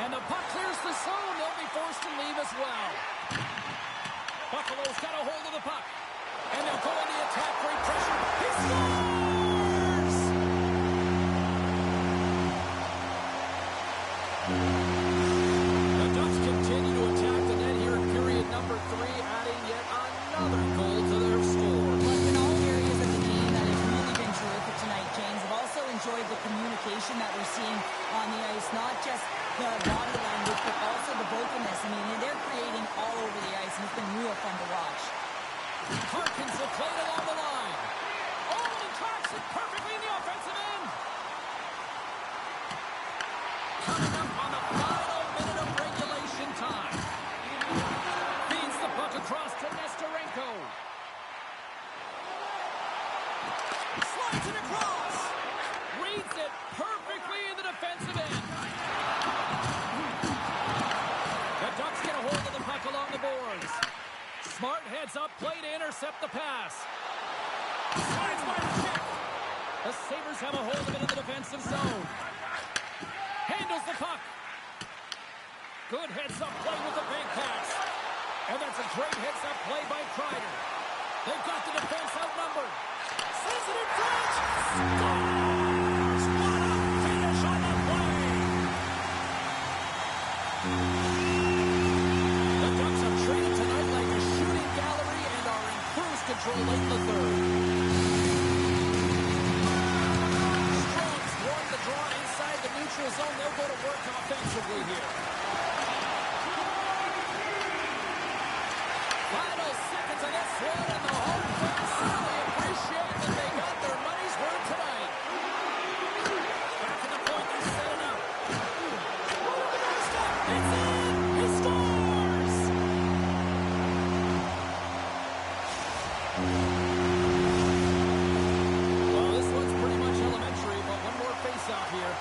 And the puck clears the zone. They'll be forced to leave as well. Buffalo's got a hold of the puck. And they'll go on the attack. Great pressure. He scores! enjoyed the communication that we're seeing on the ice, not just the body language, but also the vocalness. I mean, they're creating all over the ice, and it's been real fun to watch. Harkins will play it along the line. Oh, and he tracks it perfectly in the offensive end. Coming up on the final minute of regulation time. Feeds the puck across to Nestorenko. Slides it across. Reads it perfectly in the defensive end. The Ducks get a hold of the puck along the boards. Smart heads up, play to intercept the pass. Slides by the check. The Sabres have a hold of it in the defensive zone. Handles the puck. Good heads-up play with the bank pass. And that's a great heads-up play by Kreider. They've got the defense outnumbered. Sees it in front. Scores! What a finish on the play! The Ducks are traded tonight like a shooting gallery and are in cruise control late in the third. Strong's won the draw inside the neutral zone. They'll go to work offensively here. Final seconds of this one, and the home fans certainly appreciate that they got their money's worth tonight. Back at the point, they set it up. It's in! He scores! Well, this one's pretty much elementary, but one more face-off here.